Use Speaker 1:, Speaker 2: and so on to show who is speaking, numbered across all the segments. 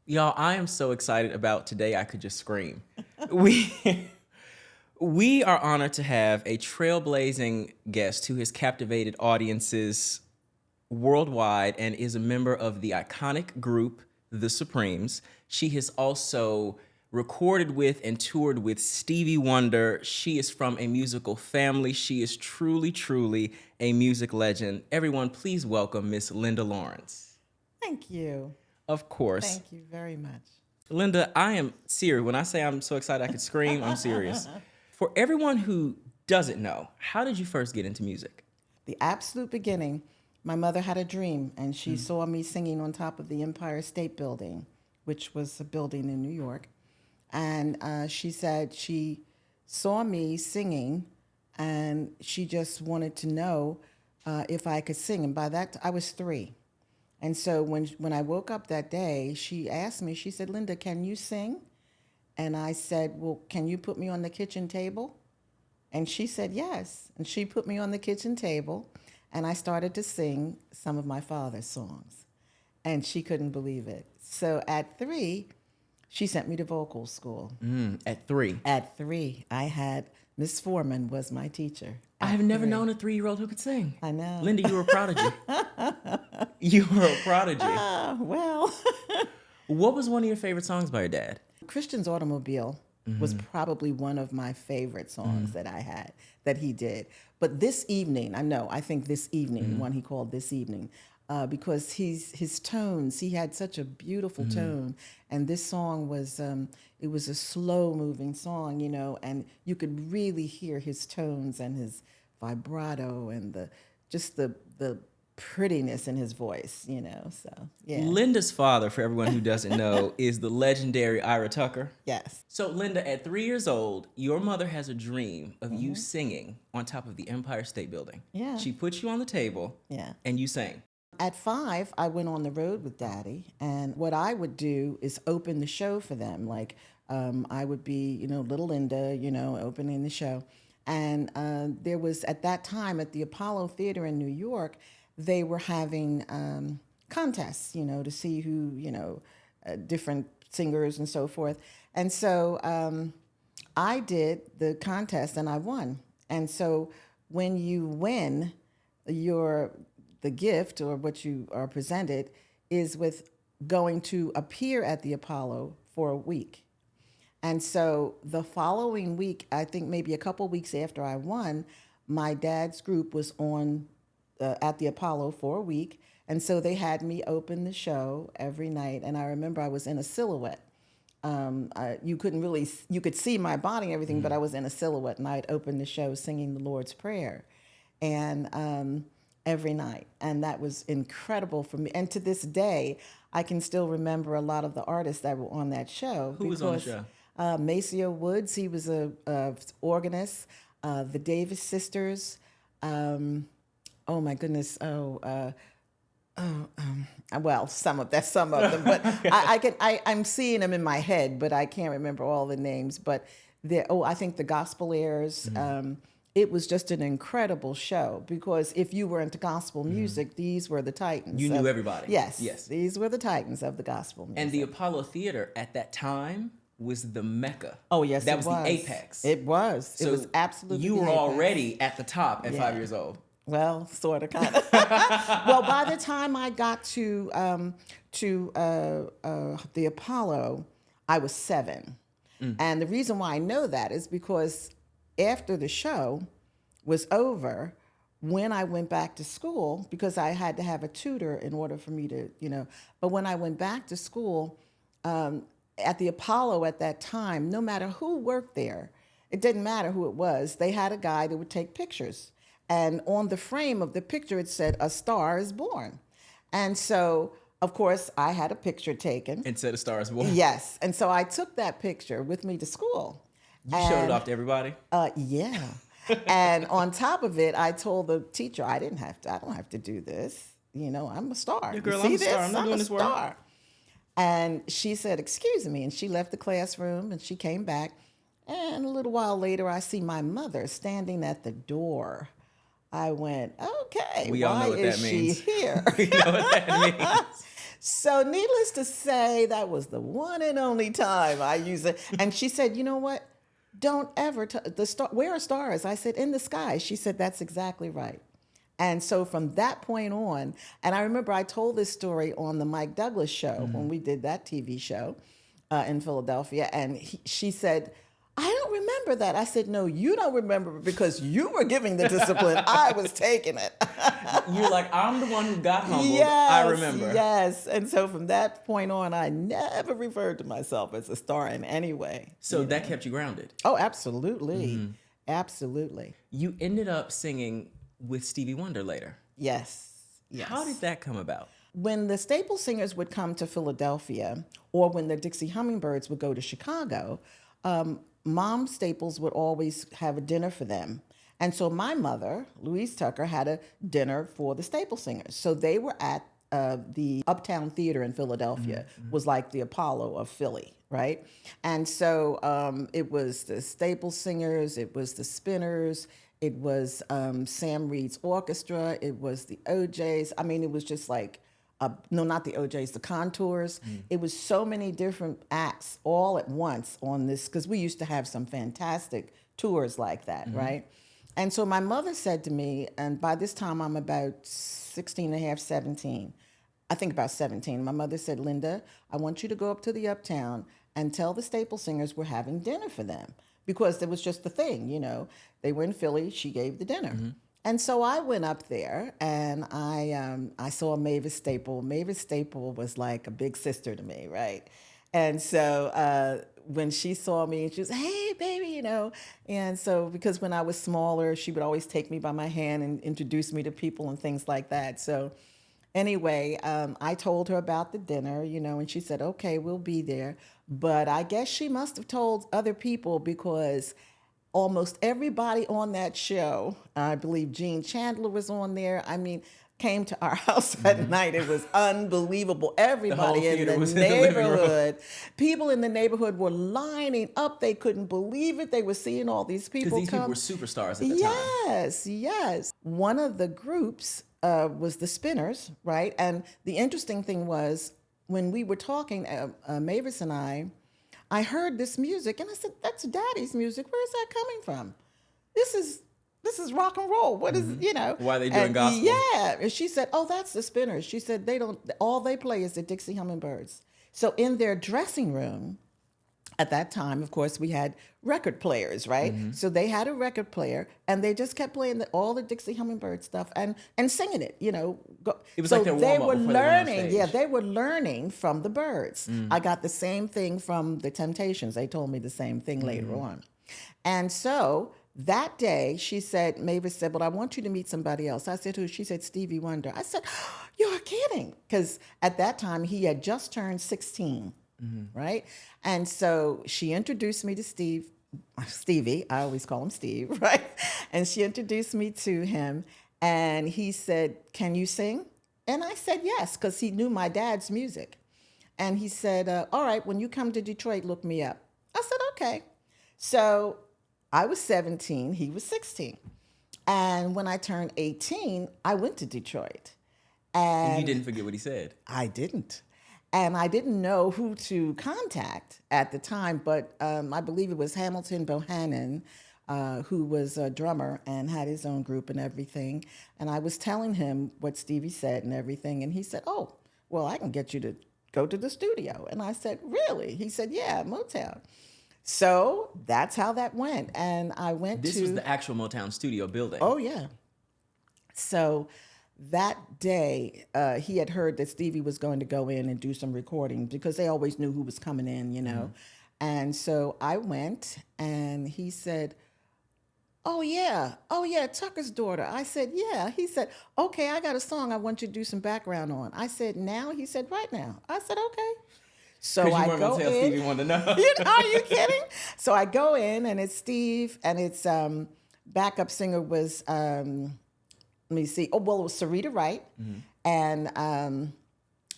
Speaker 1: Y'all, I am so excited about today I could just scream. We we are honored to have a trailblazing guest who has captivated audiences worldwide and is a member of the iconic group The Supremes. She has also recorded with and toured with Stevie Wonder. She is from a musical family. She is truly, truly a music legend. Everyone, please welcome Miss Lynda Laurence.
Speaker 2: Thank you.
Speaker 1: Of course.
Speaker 2: Thank you very much.
Speaker 1: Lynda, I am serious. When I say I'm so excited I could scream, I'm serious. For everyone who doesn't know, how did you first get into music?
Speaker 2: The absolute beginning, my mother had a dream, and she saw me singing on top of the Empire State Building, which was a building in New York. And she said she saw me singing, and she just wanted to know if I could sing. And by that, I was 3. And so when I woke up that day, she asked me, she said, "Lynda, can you sing?" And I said, "Well, can you put me on the kitchen table?" And she said, "Yes." And she put me on the kitchen table, and I started to sing some of my father's songs. And she couldn't believe it. So at 3, she sent me to vocal school.
Speaker 1: At 3.
Speaker 2: At 3, I had Miss Foreman was my teacher.
Speaker 1: I have never known a 3-year-old who could sing.
Speaker 2: I know.
Speaker 1: Lynda, you were a prodigy. You were a prodigy.
Speaker 2: Well,
Speaker 1: What was one of your favorite songs by your dad?
Speaker 2: Christian's Automobile was probably one of my favorite songs that I had, that he did. But This Evening, I think This Evening, one he called This Evening, because his tones, he had such a beautiful tone. And this song was, it was a slow moving song, and you could really hear his tones and his vibrato and the prettiness in his voice, so yeah.
Speaker 1: Lynda's father, for everyone who doesn't know, is the legendary Ira Tucker.
Speaker 2: Yes.
Speaker 1: So, Lynda, at 3 years old, your mother has a dream of you singing on top of the Empire State Building.
Speaker 2: Yeah.
Speaker 1: She put you on the table,
Speaker 2: Yeah.
Speaker 1: and you sang.
Speaker 2: At 5, I went on the road with Daddy, and what I would do is open the show for them. Like, I would be, little Lynda, opening the show. And there was, at that time, at the Apollo Theater in New York, they were having contests, to see who, different singers and so forth. And so I did the contest, and I won. And so when you win, the gift or what you are presented is with going to appear at the Apollo for a week. And so the following week, I think maybe a couple weeks after I won, my dad's group was on at the Apollo for a week. And so they had me open the show every night. And I remember I was in a silhouette. You could see my body and everything, but I was in a silhouette, and I'd open the show singing the Lord's Prayer. And every night. And that was incredible for me. And to this day, I can still remember a lot of the artists that were on that show.
Speaker 1: Who was on the show?
Speaker 2: Maceo Woods, he was a organist. The Davis sisters. Oh my goodness. Well, some of them, but I'm seeing them in my head, but I can't remember all the names. But I think the Gospel Airs. It was just an incredible show, because if you were into gospel music, these were the titans.
Speaker 1: You knew everybody.
Speaker 2: Yes. These were the titans of the gospel music.
Speaker 1: And the Apollo Theater at that time was the Mecca.
Speaker 2: Oh, yes,
Speaker 1: that was the apex.
Speaker 2: It was.
Speaker 1: So
Speaker 2: it was absolutely
Speaker 1: you were
Speaker 2: the apex.
Speaker 1: already at the top at 5 years old.
Speaker 2: Well, sort of, kind of. Well, by the time I got to the Apollo, I was 7. And the reason why I know that is because after the show was over, when I went back to school, because I had to have a tutor in order for me to, but when I went back to school, at the Apollo at that time, no matter who worked there, it didn't matter who it was, they had a guy that would take pictures. And on the frame of the picture, it said, "A Star is Born." And so, of course, I had a picture taken.
Speaker 1: It said "A Star is Born."
Speaker 2: Yes. And so I took that picture with me to school.
Speaker 1: You showed it off to everybody?
Speaker 2: Yeah. And on top of it, I told the teacher, I don't have to do this. I'm a star.
Speaker 1: Yeah, girl,
Speaker 2: you see
Speaker 1: I'm a
Speaker 2: this?
Speaker 1: star. I'm not doing this work.
Speaker 2: Star. And she said, "Excuse me." And she left the classroom, and she came back. And a little while later, I see my mother standing at the door. I went, okay,
Speaker 1: We all know
Speaker 2: why
Speaker 1: what
Speaker 2: is
Speaker 1: that means.
Speaker 2: she here?
Speaker 1: We know what that means.
Speaker 2: So needless to say, that was the one and only time I used it. And she said, you know what? Don't ever, the star, where are stars? I said, in the sky. She said, that's exactly right. And so from that point on, and I remember I told this story on the Mike Douglas show when we did that TV show in Philadelphia. And she said, I don't remember that. I said, no, you don't remember because you were giving the discipline. I was taking it.
Speaker 1: You're like, I'm the one who got humbled.
Speaker 2: Yes,
Speaker 1: I remember.
Speaker 2: Yes. And so from that point on, I never referred to myself as a star in any way.
Speaker 1: So that kept you grounded.
Speaker 2: Oh, absolutely. Absolutely.
Speaker 1: You ended up singing with Stevie Wonder later.
Speaker 2: Yes. Yes.
Speaker 1: How did that come about?
Speaker 2: When the Staple Singers would come to Philadelphia, or when the Dixie Hummingbirds would go to Chicago, Mom Staples would always have a dinner for them. And so my mother, Louise Tucker, had a dinner for the Staple Singers. So they were at the Uptown Theater in Philadelphia, was like the Apollo of Philly, right? And so it was the Staple Singers, it was the Spinners, it was Sam Reed's orchestra, it was the OJs. I mean, it was just like, no, not the OJs, the Contours. It was so many different acts all at once on this, because we used to have some fantastic tours like that, right? And so my mother said to me, and by this time I'm about 16 and a half, 17, I think about 17. My mother said, Lynda, I want you to go up to the Uptown and tell the Staple Singers we're having dinner for them. Because it was just the thing, you know. They were in Philly, she gave the dinner. And so I went up there and I saw Mavis Staple. Mavis Staple was like a big sister to me, right? And so when she saw me, she was, hey, baby, you know. And so because when I was smaller, she would always take me by my hand and introduce me to people and things like that. So anyway, I told her about the dinner, you know, and she said, okay, we'll be there. But I guess she must have told other people because almost everybody on that show, I believe Gene Chandler was on there. I mean, came to our house at night. It was unbelievable. Everybody in the neighborhood, people in the neighborhood were lining up. They couldn't believe it. They were seeing all these people come.
Speaker 1: Because these people were superstars at the time.
Speaker 2: Yes, yes. One of the groups was the Spinners, right? And the interesting thing was when we were talking, Mavis and I heard this music and I said, that's Daddy's music. Where is that coming from? This is rock and roll. What is, you know?
Speaker 1: Why are they doing gospel?
Speaker 2: Yeah. And she said, oh, that's the Spinners. She said, all they play is the Dixie Hummingbirds. So in their dressing room, at that time, of course, we had record players, right? So they had a record player, and they just kept playing all the Dixie Hummingbird stuff and singing it, you know.
Speaker 1: It was like their warm-up before they went on stage.
Speaker 2: Yeah, they were learning from the Byrds. I got the same thing from the Temptations. They told me the same thing later on. And so that day, Mavis said, well, I want you to meet somebody else. I said, who? She said, Stevie Wonder. I said, oh, you're kidding. Because at that time, he had just turned 16. Right? And so she introduced me to Stevie, I always call him Steve, right? And she introduced me to him and he said, can you sing? And I said, yes, because he knew my dad's music. And he said, all right, when you come to Detroit, look me up. I said, okay. So I was 17, he was 16. And when I turned 18, I went to Detroit.
Speaker 1: And you didn't forget what he said.
Speaker 2: I didn't. And I didn't know who to contact at the time, but I believe it was Hamilton Bohannon, who was a drummer and had his own group and everything. And I was telling him what Stevie said and everything. And he said, oh, well, I can get you to go to the studio. And I said, really? He said, yeah, Motown. So that's how that went. And I went
Speaker 1: This was the actual Motown studio building.
Speaker 2: Oh, yeah. So that day, he had heard that Stevie was going to go in and do some recording because they always knew who was coming in, you know. And so I went and he said, oh, yeah, Tucker's daughter. I said, yeah. He said, okay, I got a song I want you to do some background on. I said, now? He said, right now. I said, okay. So I go
Speaker 1: tell
Speaker 2: in.
Speaker 1: Stevie Wonder no.
Speaker 2: Are you kidding? So I go in and it's Steve and it's backup singer was, let me see. Oh, well, it was Sarita Wright. And,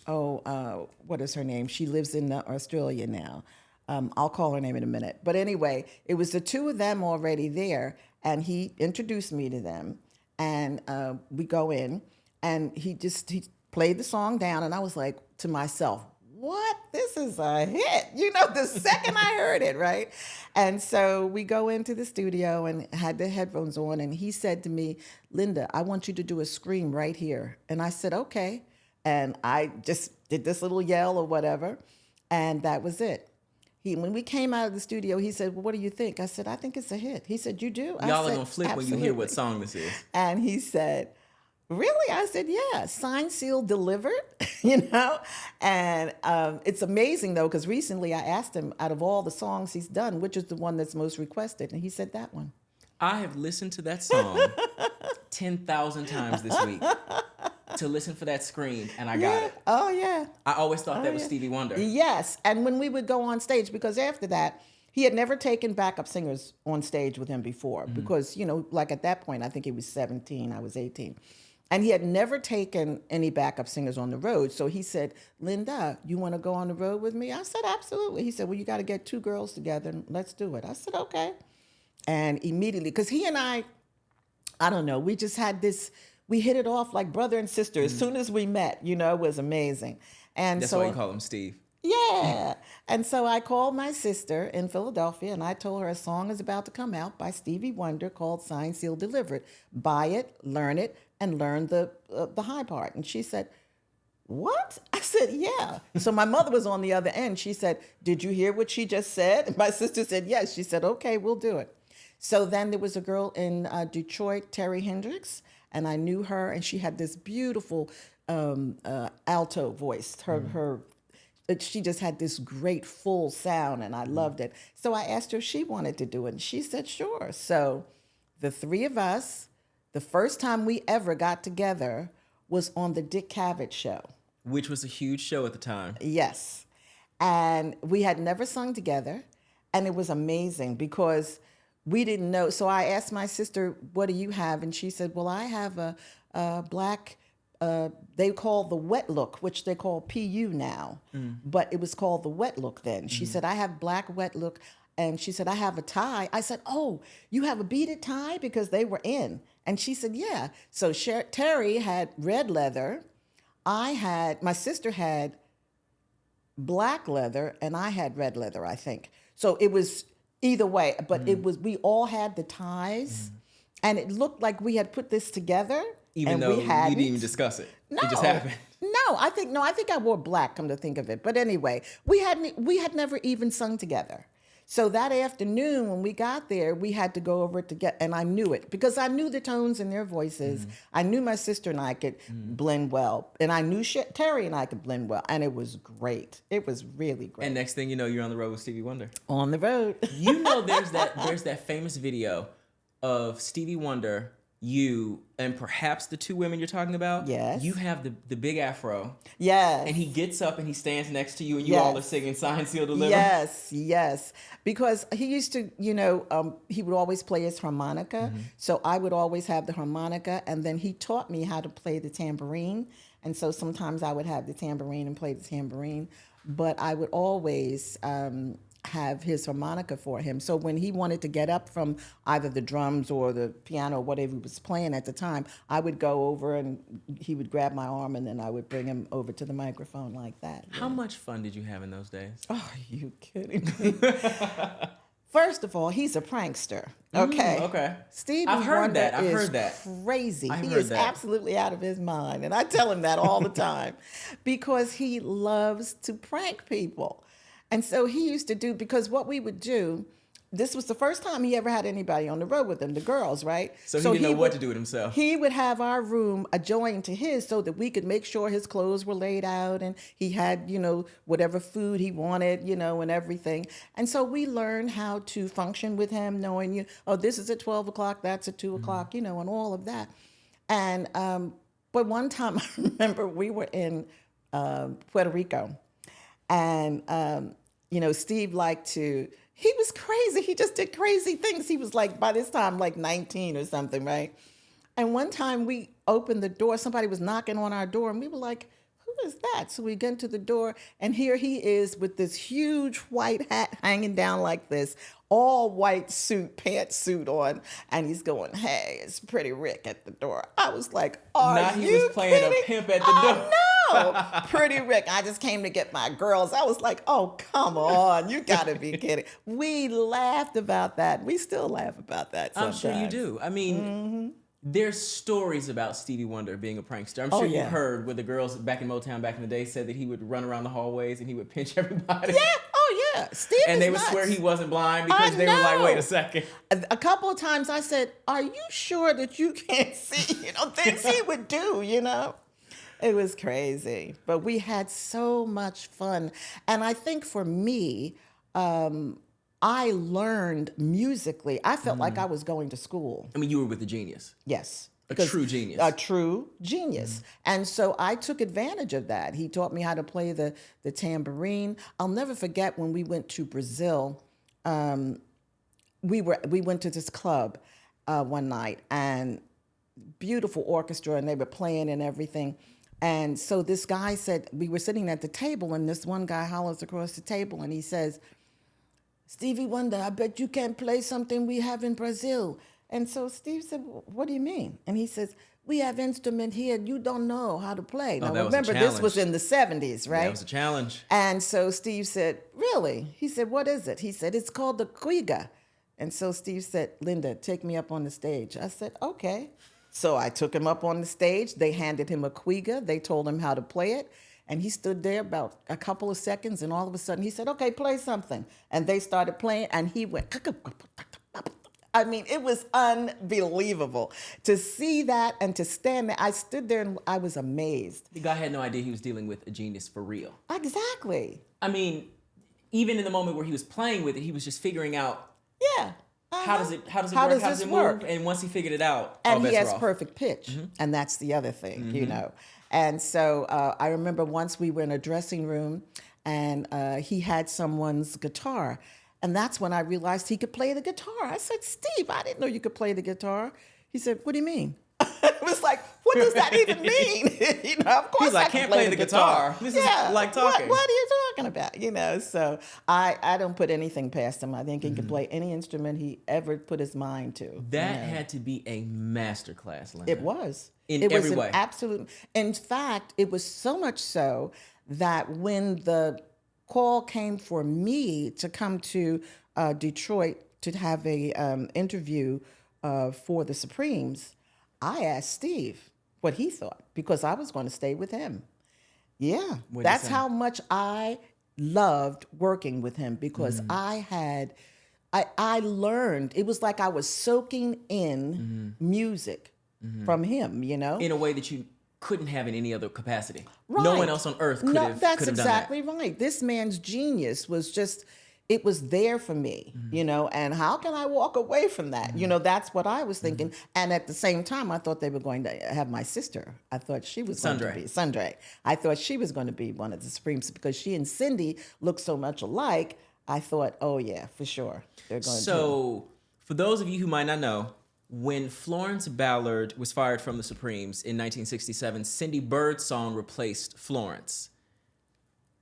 Speaker 2: what is her name? She lives in Australia now. I'll call her name in a minute. But anyway, it was the two of them already there. And he introduced me to them. And we go in and he played the song down. And I was like, to myself, what? This is a hit. The second I heard it, right? And so we go into the studio and had the headphones on, and he said to me, Lynda, I want you to do a scream right here. And I said, okay. And I just did this little yell or whatever, and that was it. When we came out of the studio, he said, well, what do you think? I said, I think it's a hit. He said, you do?
Speaker 1: Y'all are going to flip when you hear what song this is.
Speaker 2: And he said, really? I said, yeah, signed, sealed, delivered, And it's amazing, though, because recently I asked him, out of all the songs he's done, which is the one that's most requested? And he said that one.
Speaker 1: I have listened to that song 10,000 times this week to listen for that scream, and I got it.
Speaker 2: Oh, yeah.
Speaker 1: I always thought that was Stevie Wonder.
Speaker 2: Yes, and when we would go on stage, because after that, he had never taken backup singers on stage with him before, because, like at that point, I think he was 17, I was 18. And he had never taken any backup singers on the road. So he said, Lynda, you want to go on the road with me? I said, absolutely. He said, well, you got to get 2 girls together and let's do it. I said, okay. And immediately, because he and I don't know, we just had this, we hit it off like brother and sister. As soon as we met, it was amazing. And
Speaker 1: that's
Speaker 2: so,
Speaker 1: why you call him Steve.
Speaker 2: Yeah. And so I called my sister in Philadelphia, and I told her a song is about to come out by Stevie Wonder called Signed, Sealed, Delivered. Buy it, learn it, and learn the high part. And she said, what? I said, yeah. So my mother was on the other end. She said, did you hear what she just said? And my sister said, yes. She said, okay, we'll do it. So then there was a girl in Detroit, Terry Hendricks, and I knew her, and she had this beautiful alto voice. She just had this great full sound, and I loved it. So I asked her if she wanted to do it, and she said, sure. So the 3 of us, the first time we ever got together was on the Dick Cavett show.
Speaker 1: Which was a huge show at the time.
Speaker 2: Yes. And we had never sung together, and it was amazing because we didn't know. So I asked my sister, what do you have? And she said, well, I have a black... they call the wet look, which they call PU now, but it was called the wet look then. She said, I have black wet look. And she said, I have a tie. I said, oh, you have a beaded tie? Because they were in. And she said, yeah. So Terry had red leather. My sister had black leather, and I had red leather, I think. So it was either way, but we all had the ties, and it looked like we had put this together.
Speaker 1: Even though you didn't even discuss it.
Speaker 2: No.
Speaker 1: It just happened.
Speaker 2: I think I wore black, come to think of it. But anyway, we had never even sung together. So that afternoon when we got there, we had to go over it and I knew it because I knew the tones in their voices. I knew my sister and I could blend well, and I knew Terry and I could blend well, and it was great. It was really great.
Speaker 1: And next thing you know, you're on the road with Stevie Wonder.
Speaker 2: On the road.
Speaker 1: There's that famous video of Stevie Wonder, you, and perhaps the 2 women you're talking about.
Speaker 2: Yes.
Speaker 1: You have the big afro.
Speaker 2: Yes.
Speaker 1: And he gets up and he stands next to you and you all are singing Signed, Sealed, Delivered.
Speaker 2: Yes. Because he used to, he would always play his harmonica. So I would always have the harmonica. And then he taught me how to play the tambourine. And so sometimes I would have the tambourine and play the tambourine. But I would always have his harmonica for him. So when he wanted to get up from either the drums or the piano, whatever he was playing at the time, I would go over and he would grab my arm and then I would bring him over to the microphone like that.
Speaker 1: How much fun did you have in those days?
Speaker 2: Oh, are you kidding me? First of all, he's a prankster. Okay.
Speaker 1: Okay.
Speaker 2: Stevie
Speaker 1: I've heard
Speaker 2: Wonder
Speaker 1: that. I've
Speaker 2: is
Speaker 1: heard that.
Speaker 2: Crazy.
Speaker 1: I've
Speaker 2: He
Speaker 1: heard
Speaker 2: is
Speaker 1: that.
Speaker 2: absolutely out of his mind. And I tell him that all the time because he loves to prank people. And so he used to do, because what we would do, this was the first time he ever had anybody on the road with him, the girls, right?
Speaker 1: So he didn't know what to do with himself.
Speaker 2: He would have our room adjoined to his so that we could make sure his clothes were laid out and he had, whatever food he wanted, and everything. And so we learned how to function with him, knowing, this is at 12 o'clock, that's at 2 o'clock, and all of that. And, but one time I remember we were in Puerto Rico. And, Steve he was crazy. He just did crazy things. He was by this time, 19 or something, right? And one time we opened the door, somebody was knocking on our door, and we were like, who is that? So we get into the door, and here he is with this huge white hat hanging down like this, all white pantsuit on, and he's going, hey, it's Pretty Rick at the door. I was like, he
Speaker 1: was playing
Speaker 2: kidding?
Speaker 1: a pimp at the door.
Speaker 2: no, Pretty Rick. I just came to get my girls. I was like, oh, come on. You got to be kidding. We laughed about that. We still laugh about that sometimes.
Speaker 1: I'm sure you do. I mean, there's stories about Stevie Wonder being a prankster. I'm
Speaker 2: Oh,
Speaker 1: sure
Speaker 2: yeah.
Speaker 1: you've heard where the girls back in Motown back in the day said that he would run around the hallways and he would pinch everybody.
Speaker 2: Yeah. Oh, yeah. Steve
Speaker 1: And
Speaker 2: is
Speaker 1: they would
Speaker 2: nuts.
Speaker 1: swear he wasn't blind because
Speaker 2: I
Speaker 1: they were like,
Speaker 2: know.
Speaker 1: wait a second.
Speaker 2: A couple of times I said, are you sure that you can't see? Things he would do, It was crazy. But we had so much fun. And I think for me, I learned musically. I felt like I was going to school.
Speaker 1: I mean, you were with a genius.
Speaker 2: Yes.
Speaker 1: A true genius.
Speaker 2: A true genius. And so I took advantage of that. He taught me how to play the tambourine. I'll never forget when we went to Brazil. We went to this club one night, and beautiful orchestra, and they were playing and everything. And so this guy said, we were sitting at the table, and this one guy hollers across the table, and he says, Stevie Wonder, I bet you can't play something we have in Brazil. And so Steve said, what do you mean? And he says, we have instrument here you don't know how to play. Now
Speaker 1: that was a
Speaker 2: remember, this was
Speaker 1: challenge.
Speaker 2: in the 70s, right?
Speaker 1: That was a challenge.
Speaker 2: And so Steve said, really? He said, what is it? He said, it's called the quiga. And so Steve said, Lynda, take me up on the stage. I said, okay. So I took him up on the stage. They handed him a quiga. They told him how to play it. And he stood there about a couple of seconds, and all of a sudden he said, okay, play something. And they started playing, and he went, I mean, it was unbelievable to see that and to stand there. I stood there and I was amazed.
Speaker 1: The guy had no idea he was dealing with a genius for real.
Speaker 2: Exactly.
Speaker 1: I mean, even in the moment where he was playing with it, he was just figuring out
Speaker 2: Yeah.
Speaker 1: how does it work, how does
Speaker 2: this
Speaker 1: it
Speaker 2: work?
Speaker 1: move, and once he figured it out,
Speaker 2: And
Speaker 1: all
Speaker 2: he
Speaker 1: bets
Speaker 2: has
Speaker 1: were off.
Speaker 2: perfect pitch, and that's the other thing, And so I remember once we were in a dressing room, and he had someone's guitar, and that's when I realized he could play the guitar. I said, Steve, I didn't know you could play the guitar. He said, what do you mean? It was like, what does that even mean? Of course
Speaker 1: He's like,
Speaker 2: I can
Speaker 1: can't
Speaker 2: play
Speaker 1: play the guitar. This is like talking.
Speaker 2: What are you talking about? So I don't put anything past him. I think he can play any instrument he ever put his mind to.
Speaker 1: That had to be a masterclass, Lynda.
Speaker 2: It was.
Speaker 1: In
Speaker 2: it
Speaker 1: every
Speaker 2: was
Speaker 1: way.
Speaker 2: An absolute. In fact, it was so much so that when the call came for me to come to Detroit to have a interview for the Supremes, I asked Steve what he thought because I was going to stay with him. Yeah,
Speaker 1: What'd he
Speaker 2: that's
Speaker 1: say?
Speaker 2: how much I loved working with him because I learned. It was like I was soaking in music from him,
Speaker 1: in a way that you couldn't have in any other capacity.
Speaker 2: Right.
Speaker 1: No one else on earth could have
Speaker 2: That's
Speaker 1: could have
Speaker 2: exactly
Speaker 1: done
Speaker 2: right. This man's genius was just, it was there for me, and how can I walk away from that? That's what I was thinking. And at the same time, I thought they were going to have my sister. I thought she was going to be Sundray. I thought she was going to be one of the Supremes because she and Cindy look so much alike. I thought, oh yeah, for sure. They're going to.
Speaker 1: So, for those of you who might not know, when Florence Ballard was fired from the Supremes in 1967, Cindy Birdsong replaced Florence.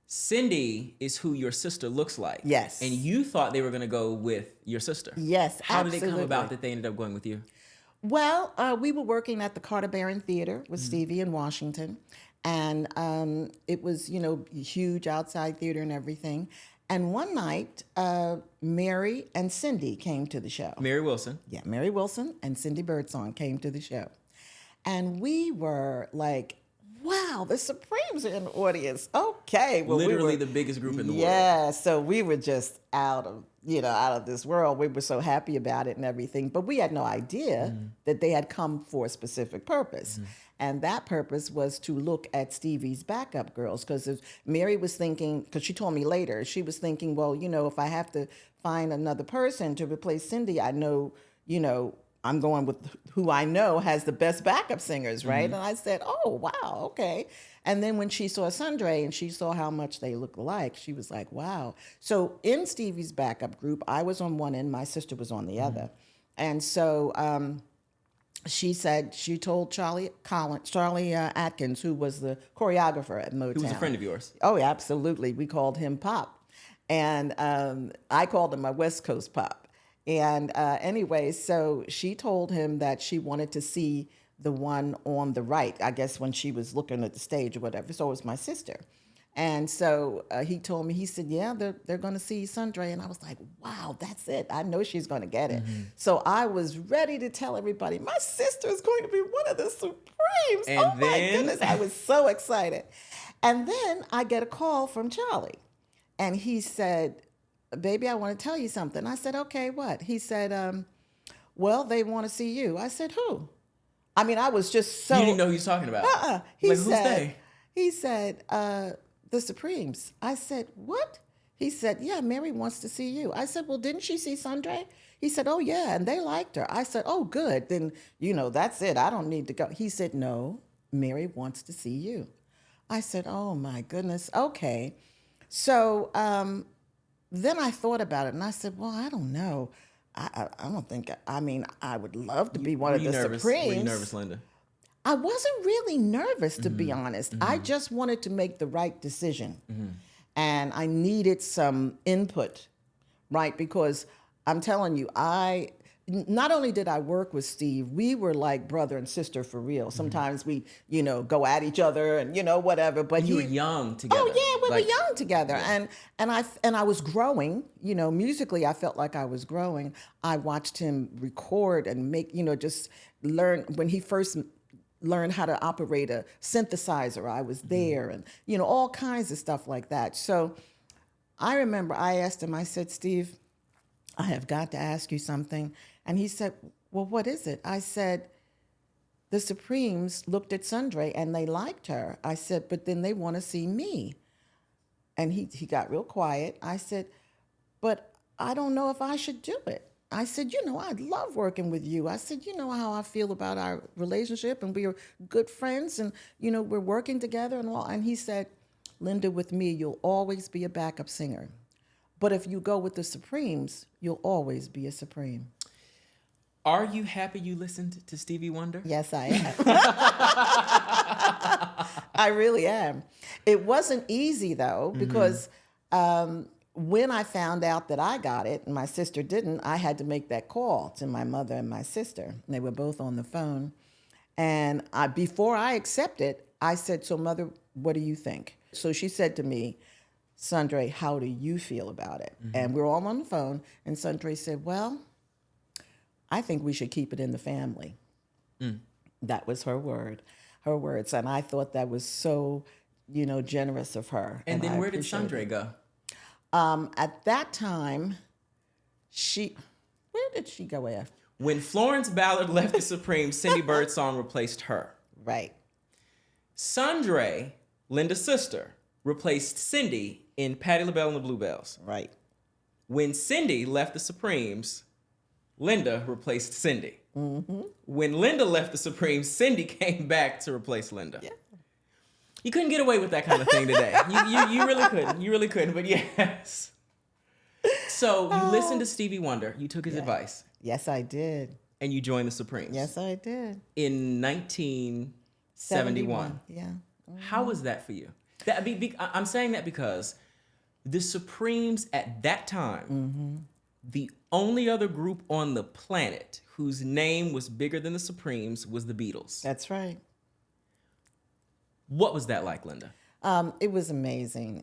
Speaker 1: Cindy is who your sister looks like.
Speaker 2: Yes.
Speaker 1: And you thought they were going to go with your sister.
Speaker 2: Yes,
Speaker 1: How did it come
Speaker 2: absolutely.
Speaker 1: about that they ended up going with you?
Speaker 2: Well, we were working at the Carter Barron Theater with Stevie in Washington. And it was, huge outside theater and everything. And one night, Mary and Cindy came to the show.
Speaker 1: Mary Wilson.
Speaker 2: Yeah, Mary Wilson and Cindy Birdsong came to the show. And we were like, wow, the Supremes are in the audience. Okay. Well,
Speaker 1: Literally the biggest group in the world.
Speaker 2: Yeah, so we were just out of this world. We were so happy about it and everything. But we had no idea that they had come for a specific purpose. And that purpose was to look at Stevie's backup girls. Because Mary was thinking, because she told me later, she was thinking, well, if I have to find another person to replace Cindy, I know, I'm going with who I know has the best backup singers, right? And I said, oh, wow, okay. And then when she saw Sundray and she saw how much they look alike, she was like, wow. So in Stevie's backup group, I was on one end, my sister was on the other. And so she said, she told Charlie Atkins, who was the choreographer at Motown.
Speaker 1: Who was a friend of yours.
Speaker 2: Oh, yeah, absolutely. We called him Pop. And I called him my West Coast Pop. And anyway, so she told him that she wanted to see the one on the right, I guess when she was looking at the stage or whatever. So it was my sister. And so he told me, he said, yeah, they're going to see Sundre. And I was like, wow, that's it. I know she's going to get it. So I was ready to tell everybody, my sister is going to be one of the Supremes.
Speaker 1: And
Speaker 2: oh my
Speaker 1: then...
Speaker 2: goodness. I was so excited. And then I get a call from Charlie. And he said, baby, I want to tell you something. I said, okay, what? He said, well, they want to see you. I said, who? I mean, I was just so...
Speaker 1: You didn't know who he was talking about.
Speaker 2: He
Speaker 1: like,
Speaker 2: said,
Speaker 1: who's they?
Speaker 2: He said, the Supremes. I said, what? He said, yeah, Mary wants to see you. I said, well, didn't she see Sundre? He said, oh, yeah, and they liked her. I said, oh, good. Then, that's it. I don't need to go. He said, no, Mary wants to see you. I said, oh, my goodness. Okay. So then I thought about it, and I said, well, I don't know. I don't think, I would love to be one of the
Speaker 1: nervous?
Speaker 2: Supremes.
Speaker 1: Were you nervous, Lynda?
Speaker 2: I wasn't really nervous, to be honest. I just wanted to make the right decision. And I needed some input, right? Because I'm telling you, not only did I work with Steve, we were like brother and sister for real. Sometimes we, go at each other and, whatever. But
Speaker 1: you were young together.
Speaker 2: Oh, yeah, we were young together. Yeah. And I was growing, musically, I felt like I was growing. I watched him record and make, just learn when he first learn how to operate a synthesizer. I was there and, all kinds of stuff like that. So I remember I asked him, I said, Steve, I have got to ask you something. And he said, well, what is it? I said, the Supremes looked at Sundre and they liked her. I said, but then they want to see me. And he got real quiet. I said, but I don't know if I should do it. I said, I love working with you. I said, you know how I feel about our relationship and we are good friends and, we're working together and all. And he said, Lynda, with me, you'll always be a backup singer. But if you go with the Supremes, you'll always be a Supreme.
Speaker 1: Are you happy you listened to Stevie Wonder?
Speaker 2: Yes, I am. I really am. It wasn't easy, though, because when I found out that I got it and my sister didn't, I had to make that call to my mother and my sister. And they were both on the phone. And before I accepted, I said, so Mother, what do you think? So she said to me, Sundre, how do you feel about it? And we were all on the phone. And Sundre said, well, I think we should keep it in the family. That was her words. And I thought that was so, generous of her.
Speaker 1: And then where did Sundre go?
Speaker 2: At that time, where did she go after?
Speaker 1: When Florence Ballard left the Supremes, Cindy Birdsong replaced her.
Speaker 2: Right.
Speaker 1: Sundre, Lynda's sister, replaced Cindy in Patti LaBelle and the Bluebells.
Speaker 2: Right.
Speaker 1: When Cindy left the Supremes, Lynda replaced Cindy. When Lynda left the Supremes, Cindy came back to replace Lynda. Yeah. You couldn't get away with that kind of thing today. You really couldn't. You really couldn't, but yes. So you listened to Stevie Wonder. You took his advice.
Speaker 2: Yes, I did.
Speaker 1: And you joined the Supremes.
Speaker 2: Yes, I did.
Speaker 1: In 1971.
Speaker 2: Yeah.
Speaker 1: How was that for you? I'm saying that because the Supremes at that time, the only other group on the planet whose name was bigger than the Supremes was the Beatles.
Speaker 2: That's right.
Speaker 1: What was that like, Lynda?
Speaker 2: It was amazing.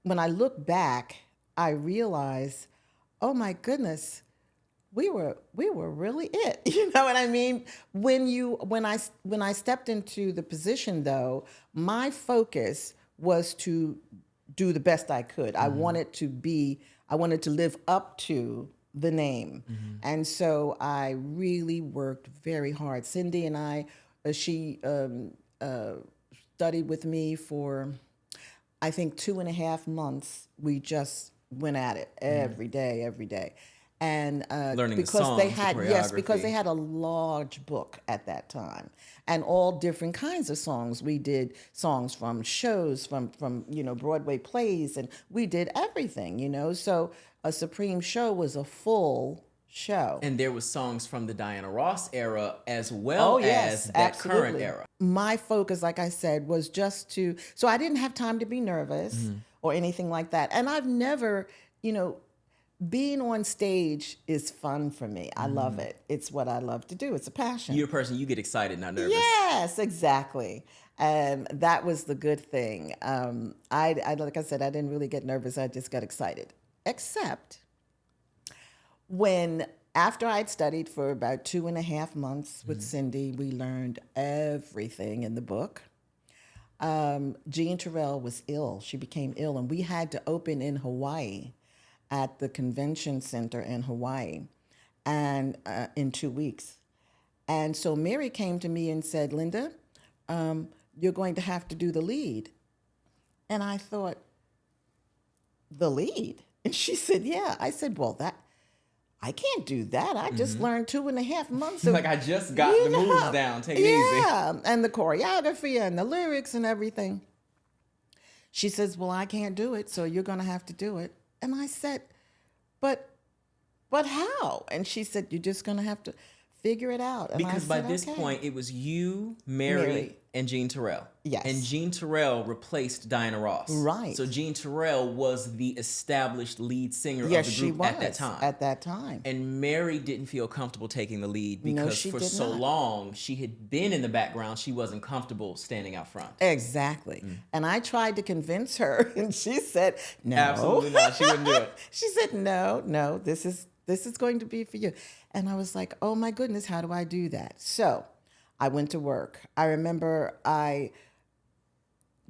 Speaker 2: When I look back, I realize, oh my goodness, we were really it. You know what I mean? When I stepped into the position, though, my focus was to do the best I could. I wanted to live up to the name. And so I really worked very hard. Cindy and I, she studied with me for, I think, 2.5 months. We just went at it every day. And
Speaker 1: learning
Speaker 2: because
Speaker 1: the songs,
Speaker 2: they had
Speaker 1: the
Speaker 2: because they had a large book at that time, and all different kinds of songs. We did songs from shows, from Broadway plays, and we did everything. So a Supreme show was a full show.
Speaker 1: And there was songs from the Diana Ross era as well as that current era.
Speaker 2: My focus, like I said, was just so I didn't have time to be nervous or anything like that. And I've never, being on stage is fun for me. I love
Speaker 1: Mm-hmm.
Speaker 2: it. It's what I love to do. It's a passion.
Speaker 1: You're a person, you get excited, not nervous.
Speaker 2: Yes, exactly. And that was the good thing. I like I said, I didn't really get nervous. I just got excited. Except when after I'd studied for about 2.5 months with Cindy, we learned everything in the book. Jean Terrell was ill. She became ill, and we had to open in Hawaii at the convention center in Hawaii, and in 2 weeks. And so Mary came to me and said, Lynda, you're going to have to do the lead. And I thought, the lead? And she said, yeah. I said, well, I can't do that. I just learned 2.5 months.
Speaker 1: Like, I just got the moves down. Take it easy.
Speaker 2: Yeah, and the choreography and the lyrics and everything. She says, well, I can't do it, so you're going to have to do it. And I said, but how? And she said, you're just going to have to figure it out. And
Speaker 1: Because by
Speaker 2: said,
Speaker 1: this
Speaker 2: okay.
Speaker 1: point, it was you, Mary, and Jean Terrell.
Speaker 2: Yes.
Speaker 1: And Jean Terrell replaced Diana Ross.
Speaker 2: Right.
Speaker 1: So Jean Terrell was the established lead singer
Speaker 2: Yes,
Speaker 1: of the
Speaker 2: she
Speaker 1: group
Speaker 2: was
Speaker 1: at that time.
Speaker 2: At that time.
Speaker 1: And Mary didn't feel comfortable taking the lead
Speaker 2: No,
Speaker 1: because
Speaker 2: she
Speaker 1: for
Speaker 2: did
Speaker 1: so
Speaker 2: not.
Speaker 1: long she had been in the background. She wasn't comfortable standing out front.
Speaker 2: Exactly. And I tried to convince her, and she said, no.
Speaker 1: Absolutely not. She wouldn't do it.
Speaker 2: She said, no, this is going to be for you. And I was like, oh my goodness, how do I do that? So I went to work. I remember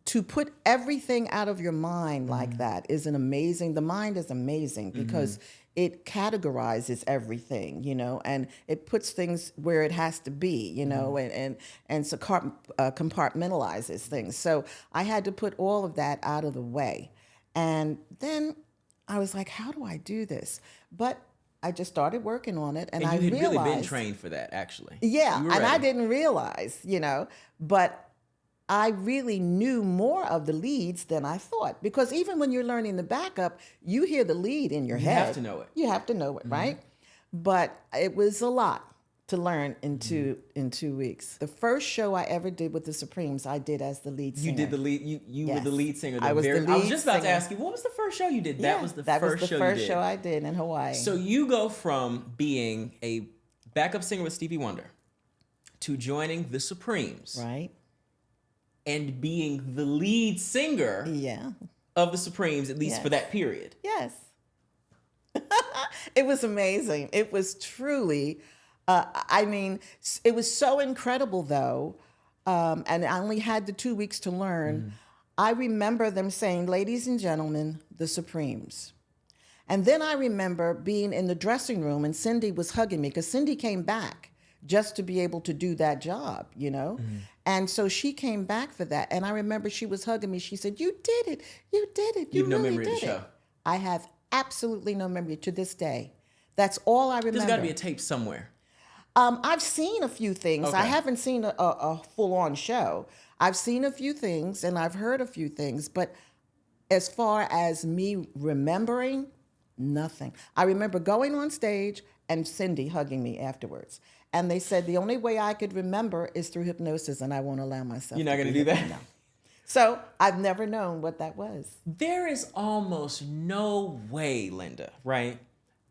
Speaker 2: to put everything out of your mind like that is the mind is amazing because it categorizes everything, and it puts things where it has to be, and so compartmentalizes things. So I had to put all of that out of the way. And then I was like, how do I do this? But I just started working on it, and I
Speaker 1: you had
Speaker 2: realized,
Speaker 1: really been trained for that, actually.
Speaker 2: yeah,
Speaker 1: You were
Speaker 2: and I
Speaker 1: ready.
Speaker 2: didn't realize, but I really knew more of the leads than I thought. Because even when you're learning the backup, you hear the lead in your head.
Speaker 1: You have to know it.
Speaker 2: You have to know it, right? But it was a lot to learn in 2 weeks. The first show I ever did with the Supremes, I did as the lead singer.
Speaker 1: You did the lead. You were
Speaker 2: Yes.
Speaker 1: the lead singer.
Speaker 2: I was the
Speaker 1: I
Speaker 2: lead
Speaker 1: was just about to
Speaker 2: singer.
Speaker 1: ask you, what was the first show you did?
Speaker 2: Yeah,
Speaker 1: That was the first
Speaker 2: show I did in Hawaii.
Speaker 1: So you go from being a backup singer with Stevie Wonder to joining the Supremes
Speaker 2: right?
Speaker 1: and being the lead singer
Speaker 2: Yeah.
Speaker 1: of the Supremes, at least
Speaker 2: Yes.
Speaker 1: for that period.
Speaker 2: Yes. It was amazing. It was truly, it was so incredible though. And I only had the 2 weeks to learn. I remember them saying, ladies and gentlemen, the Supremes. And then I remember being in the dressing room and Cindy was hugging me because Cindy came back just to be able to do that job, And so she came back for that. And I remember she was hugging me. She said, you did it. You did it.
Speaker 1: You have no
Speaker 2: really
Speaker 1: memory of
Speaker 2: did
Speaker 1: the
Speaker 2: it."
Speaker 1: show.
Speaker 2: I have absolutely no memory to this day. That's all I remember.
Speaker 1: There's got to be a tape somewhere.
Speaker 2: I've seen a few things. I
Speaker 1: Okay.
Speaker 2: haven't seen a full-on show. I've seen a few things and I've heard a few things, but as far as me remembering, nothing. I remember going on stage and Cindy hugging me afterwards. And they said the only way I could remember is through hypnosis, and I won't allow myself.
Speaker 1: You're not
Speaker 2: to
Speaker 1: going
Speaker 2: be
Speaker 1: to do that?
Speaker 2: hypnotized. So I've never known what that was.
Speaker 1: There is almost no way, Lynda, right,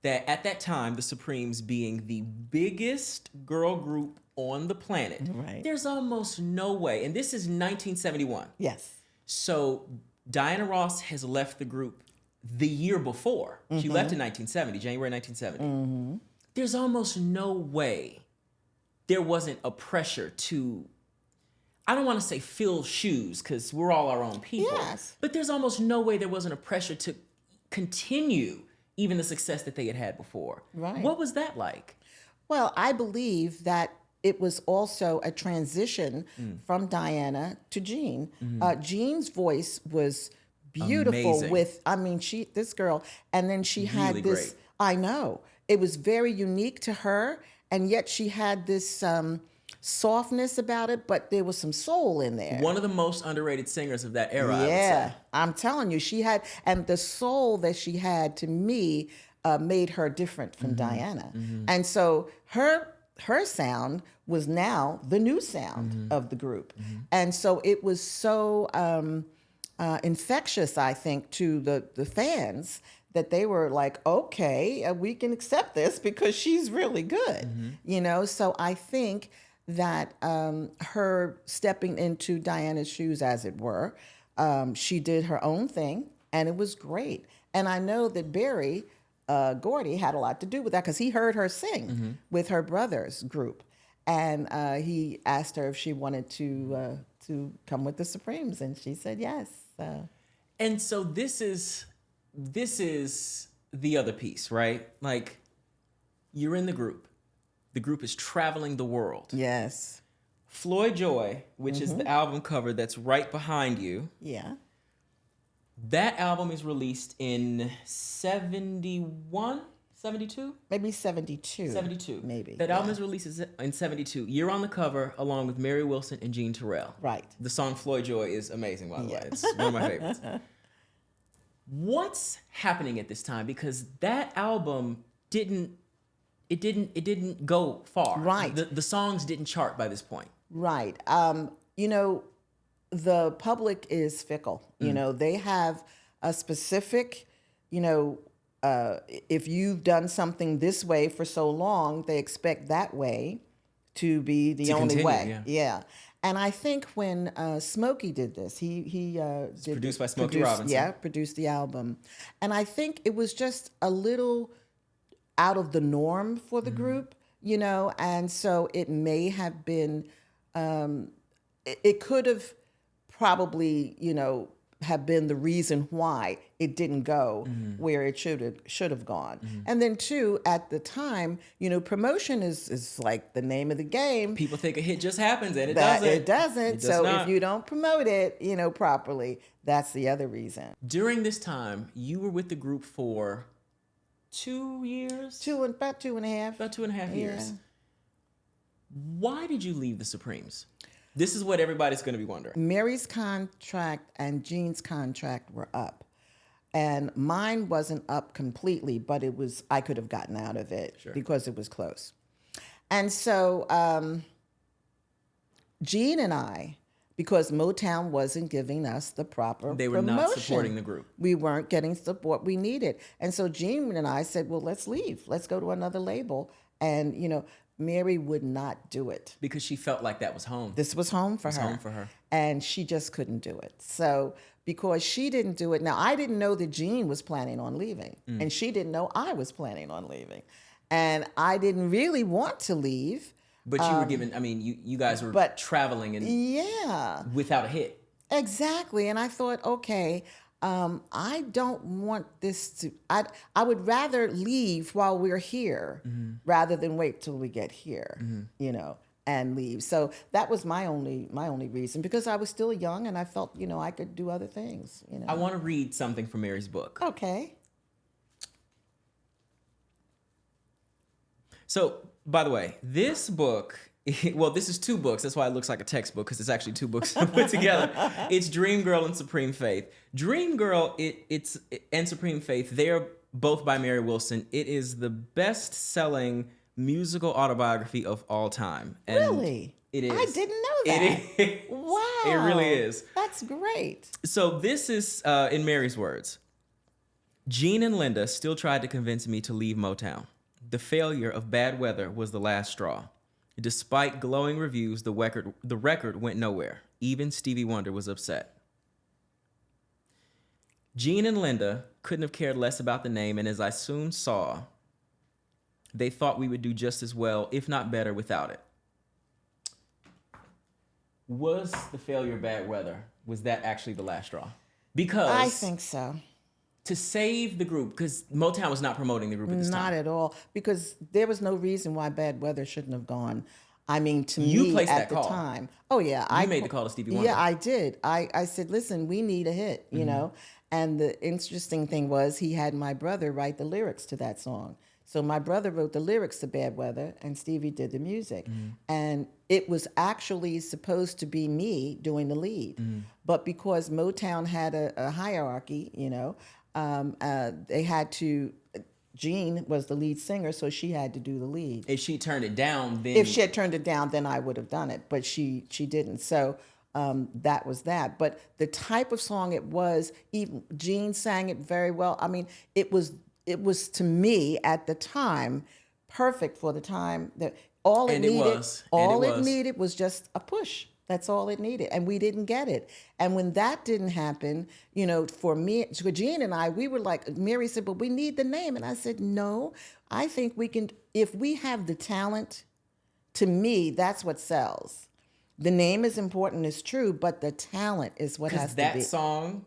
Speaker 1: that at that time, the Supremes being the biggest girl group on the planet,
Speaker 2: Right.
Speaker 1: there's almost no way, and this is 1971.
Speaker 2: Yes.
Speaker 1: So Diana Ross has left the group the year before. She left in 1970, January 1970. There's almost no way there wasn't a pressure to, I don't want to say fill shoes because we're all our own people.
Speaker 2: Yes.
Speaker 1: But there's almost no way there wasn't a pressure to continue even the success that they had had before.
Speaker 2: Right.
Speaker 1: What was that like?
Speaker 2: Well, I believe that it was also a transition from Diana to Jean. Jean's voice was beautiful
Speaker 1: Amazing.
Speaker 2: this girl, and then she had
Speaker 1: Really
Speaker 2: this,
Speaker 1: great.
Speaker 2: I know, it was very unique to her, and yet she had this softness about it, but there was some soul in there.
Speaker 1: One of the most underrated singers of that era, I would
Speaker 2: Yeah,
Speaker 1: say.
Speaker 2: I'm telling you, she had, and the soul that she had to me made her different from Diana. And so her sound was now the new sound of the group. And so it was so infectious, I think, to the fans, that they were like, okay, we can accept this because she's really good, So I think that her stepping into Diana's shoes, as it were, she did her own thing, and it was great. And I know that Barry Gordy had a lot to do with that because he heard her sing with her brother's group, and he asked her if she wanted to come with the Supremes, and she said yes.
Speaker 1: And so this is the other piece, right? Like, you're in the group. The group is traveling the world.
Speaker 2: Yes.
Speaker 1: Floyd Joy, which is the album cover that's right behind you.
Speaker 2: Yeah.
Speaker 1: That album is released in 71, 72?
Speaker 2: Maybe 72.
Speaker 1: 72.
Speaker 2: Maybe.
Speaker 1: That album is released in 72. You're on the cover along with Mary Wilson and Jean Terrell.
Speaker 2: Right.
Speaker 1: The song Floyd Joy is amazing, by the way. It's one of my favorites. What's happening at this time? Because that album didn't go far.
Speaker 2: Right.
Speaker 1: The songs didn't chart by this point.
Speaker 2: Right. The public is fickle. They have a specific, if you've done something this way for so long, they expect that way to be the only
Speaker 1: continue,
Speaker 2: way. Yeah. And I think when Smokey did this, he did
Speaker 1: produced by Smokey Robinson.
Speaker 2: Yeah, produced the album. And I think it was just a little out of the norm for the group, and so it may have been, it could have probably, have been the reason why it didn't go where it should have gone. And then too, at the time, promotion is like the name of the game.
Speaker 1: People think a hit just happens, and it
Speaker 2: That
Speaker 1: doesn't.
Speaker 2: it doesn't.
Speaker 1: It does
Speaker 2: So
Speaker 1: not.
Speaker 2: if you don't promote it, properly, that's the other reason.
Speaker 1: During this time, you were with the group for 2 years?
Speaker 2: About 2.5.
Speaker 1: About 2.5 years.
Speaker 2: Yeah.
Speaker 1: Why did you leave the Supremes? This is what everybody's going to be wondering.
Speaker 2: Mary's contract and Jean's contract were up. And mine wasn't up completely, but I could have gotten out of it because it was close. And so Jean and I, because Motown wasn't giving us the proper
Speaker 1: They were
Speaker 2: promotion,
Speaker 1: not supporting the group.
Speaker 2: We weren't getting support we needed. And so Jean and I said, well, let's leave. Let's go to another label. And, Mary would not do it.
Speaker 1: Because she felt like that was home.
Speaker 2: This was home for her.
Speaker 1: home for her.
Speaker 2: And she just couldn't do it. So because she didn't do it, now I didn't know that Jean was planning on leaving. And she didn't know I was planning on leaving. And I didn't really want to leave.
Speaker 1: But you were given, you guys were traveling and
Speaker 2: Yeah.
Speaker 1: without a hit.
Speaker 2: Exactly. And I thought, okay, I don't want this to, I would rather leave while we're here rather than wait till we get here, and leave. So that was my only reason, because I was still young and I felt, I could do other things,
Speaker 1: I want to read something from Mary's book.
Speaker 2: Okay.
Speaker 1: So, by the way, this book, well, this is 2 books. That's why it looks like a textbook, because it's actually 2 books put together. It's Dream Girl and Supreme Faith. Dream Girl and Supreme Faith, they're both by Mary Wilson. It is the best-selling musical autobiography of all time. And
Speaker 2: Really?
Speaker 1: It is.
Speaker 2: I didn't know that.
Speaker 1: It is.
Speaker 2: Wow.
Speaker 1: It really is.
Speaker 2: That's great.
Speaker 1: So this is, in Mary's words, Jean and Lynda still tried to convince me to leave Motown. The failure of Bad Weather was the last straw. Despite glowing reviews, the record went nowhere. Even Stevie Wonder was upset. Jean and Lynda couldn't have cared less about the name, and as I soon saw, they thought we would do just as well, if not better, without it. Was the failure of Bad Weather, was that actually the last straw? Because
Speaker 2: I think so.
Speaker 1: to save the group, because Motown was not promoting the group at this time.
Speaker 2: Not at all, because there was no reason why Bad Weather shouldn't have gone. I mean, to
Speaker 1: You
Speaker 2: me
Speaker 1: placed
Speaker 2: at
Speaker 1: that
Speaker 2: the
Speaker 1: call.
Speaker 2: time. Oh yeah,
Speaker 1: You made the call to Stevie Wonder.
Speaker 2: Yeah, I did. I said, listen, we need a hit, you know. And the interesting thing was, he had my brother write the lyrics to that song. So my brother wrote the lyrics to Bad Weather, and Stevie did the music. And it was actually supposed to be me doing the lead, but because Motown had a hierarchy, you know, they had to. Jean was the lead singer, so she had to do the lead.
Speaker 1: If she turned it down, then...
Speaker 2: If she had turned it down, then I would have done it, but she didn't. So that was that. But the type of song it was, even Gene sang it very well. I mean, it was to me at the time perfect for the time that all it
Speaker 1: And it
Speaker 2: needed.
Speaker 1: was.
Speaker 2: All
Speaker 1: And it
Speaker 2: it
Speaker 1: was.
Speaker 2: needed was just a push. That's all it needed, and we didn't get it. And when that didn't happen, for me, for Gene and I, we were like, Mary said, "But we need the name," and I said, "No, I think we can if we have the talent." To me, that's what sells. The name is important, it's true, but the talent is what has to be.
Speaker 1: That song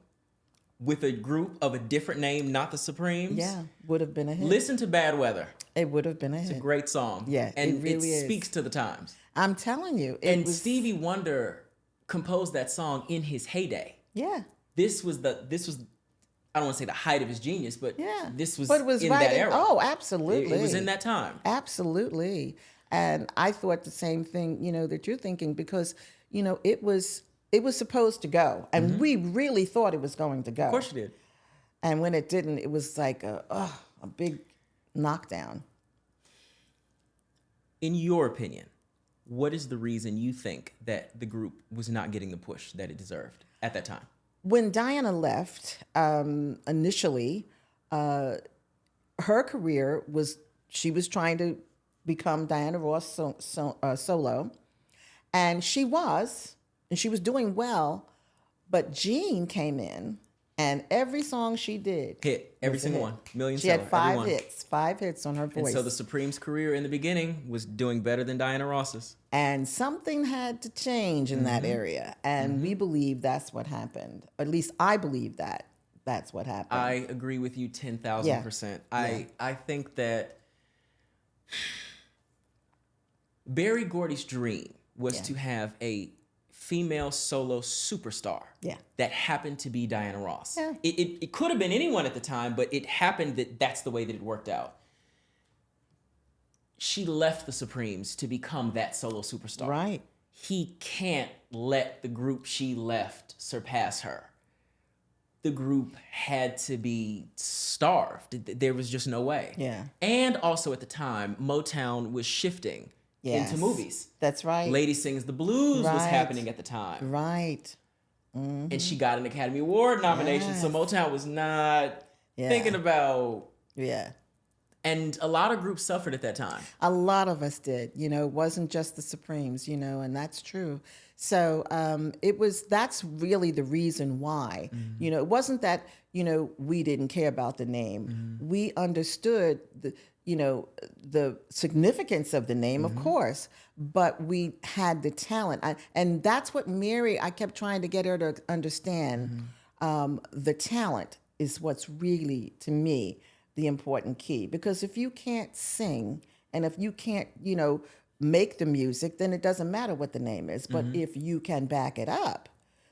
Speaker 1: with a group of a different name, not the Supremes.
Speaker 2: Yeah, would have been a hit.
Speaker 1: Listen to Bad Weather.
Speaker 2: It would have been a hit.
Speaker 1: It's a great song.
Speaker 2: Yeah,
Speaker 1: and
Speaker 2: it really is.
Speaker 1: speaks to the times.
Speaker 2: I'm telling you.
Speaker 1: And Stevie Wonder composed that song in his heyday.
Speaker 2: Yeah.
Speaker 1: This was I don't want to say the height of his genius, but this was,
Speaker 2: but it was
Speaker 1: in
Speaker 2: right
Speaker 1: that era.
Speaker 2: Oh, absolutely.
Speaker 1: It was in that time.
Speaker 2: Absolutely. And I thought the same thing, that you're thinking, because, it was supposed to go. And we really thought it was going to go.
Speaker 1: Of course you did.
Speaker 2: And when it didn't, it was like a big knockdown.
Speaker 1: In your opinion, what is the reason you think that the group was not getting the push that it deserved at that time?
Speaker 2: When Diana left, initially, her career she was trying to become Diana Ross solo. And she was doing well, but Jean came in, and every song she did
Speaker 1: hit, every single one, million
Speaker 2: She
Speaker 1: seller,
Speaker 2: had five
Speaker 1: everyone.
Speaker 2: hits, 5 hits on her voice.
Speaker 1: And so the Supremes' career in the beginning was doing better than Diana Ross's.
Speaker 2: And something had to change in that area, and we believe that's what happened. At least I believe that's what happened.
Speaker 1: I agree with you 10,000%. I think that Berry Gordy's dream was to have a female solo superstar that happened to be Diana Ross.
Speaker 2: Yeah.
Speaker 1: It could have been anyone at the time, but it happened that that's the way that it worked out. She left the Supremes to become that solo superstar.
Speaker 2: Right.
Speaker 1: He can't let the group she left surpass her. The group had to be starved. There was just no way.
Speaker 2: Yeah.
Speaker 1: And also at the time, Motown was shifting into movies.
Speaker 2: That's right.
Speaker 1: Lady Sings the Blues was
Speaker 2: Right.
Speaker 1: happening at the time.
Speaker 2: Right.
Speaker 1: And she got an Academy Award nomination, so Motown was not thinking about...
Speaker 2: Yeah.
Speaker 1: And a lot of groups suffered at that time.
Speaker 2: A lot of us did. It wasn't just the Supremes, and that's true. So that's really the reason why. It wasn't that, we didn't care about the name. We understood the significance of the name, of course, but we had the talent. And that's what I kept trying to get her to understand. The talent is what's really, to me, the important key. Because if you can't sing and if you can't, make the music, then it doesn't matter what the name is. But if you can back it up,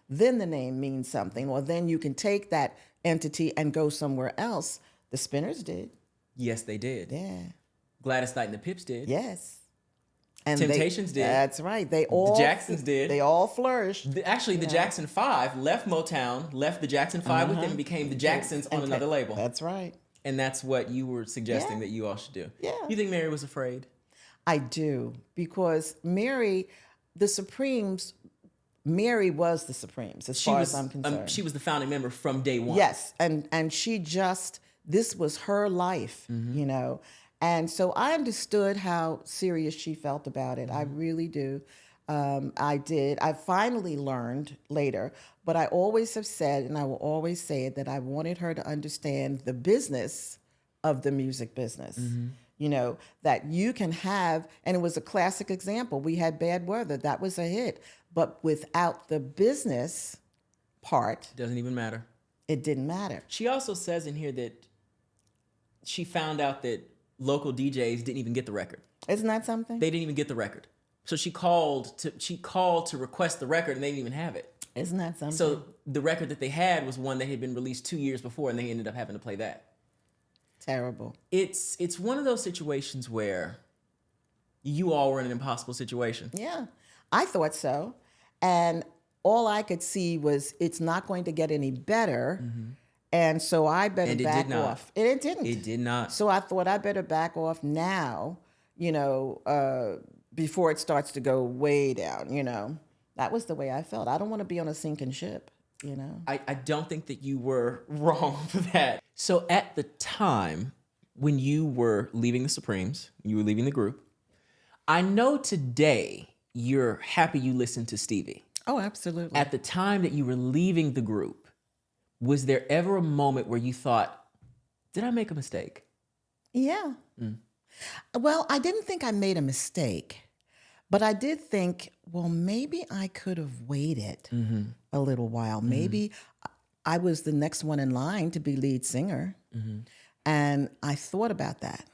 Speaker 2: then the name means something, or then you can take that entity and go somewhere else. The Spinners did.
Speaker 1: Yes, they did.
Speaker 2: Yeah.
Speaker 1: Gladys Knight and the Pips did.
Speaker 2: Yes. And
Speaker 1: Temptations did.
Speaker 2: That's right. The
Speaker 1: Jacksons did.
Speaker 2: They all flourished.
Speaker 1: The Jackson 5 left Motown, left the Jackson 5 with them, and became the Jacksons on another label.
Speaker 2: That's right.
Speaker 1: And that's what you were suggesting that you all should do.
Speaker 2: Yeah.
Speaker 1: You think Mary was afraid?
Speaker 2: I do, because Mary was the Supremes as far as I'm concerned.
Speaker 1: She was the founding member from day one.
Speaker 2: Yes, and this was her life, And so I understood how serious she felt about it. I really do. I did. I finally learned later, but I always have said, and I will always say it, that I wanted her to understand the business of the music business. That you can have, and it was a classic example. We had Bad Weather. That was a hit. But without the business part,
Speaker 1: Doesn't even matter.
Speaker 2: it didn't matter.
Speaker 1: She also says in here that she found out that local DJs didn't even get the record.
Speaker 2: Isn't that something?
Speaker 1: They didn't even get the record. So she called to request the record, and they didn't even have it.
Speaker 2: Isn't that something?
Speaker 1: So the record that they had was one that had been released 2 years before, and they ended up having to play that.
Speaker 2: Terrible.
Speaker 1: It's one of those situations where you all were in an impossible situation.
Speaker 2: Yeah, I thought so. And all I could see was it's not going to get any better. And so I better
Speaker 1: And it
Speaker 2: back
Speaker 1: did not.
Speaker 2: off. And it didn't.
Speaker 1: It did not.
Speaker 2: So I thought I better back off now, before it starts to go way down, that was the way I felt. I don't want to be on a sinking ship, you know?
Speaker 1: I don't think that you were wrong for that. So at the time when you were leaving the Supremes, you were leaving the group, I know today you're happy you listened to Stevie.
Speaker 2: Oh, absolutely.
Speaker 1: At the time that you were leaving the group, was there ever a moment where you thought, did I make a mistake?
Speaker 2: Yeah. Well, I didn't think I made a mistake, but I did think, well, maybe I could have waited a little while. Maybe I was the next one in line to be lead singer. And I thought about that.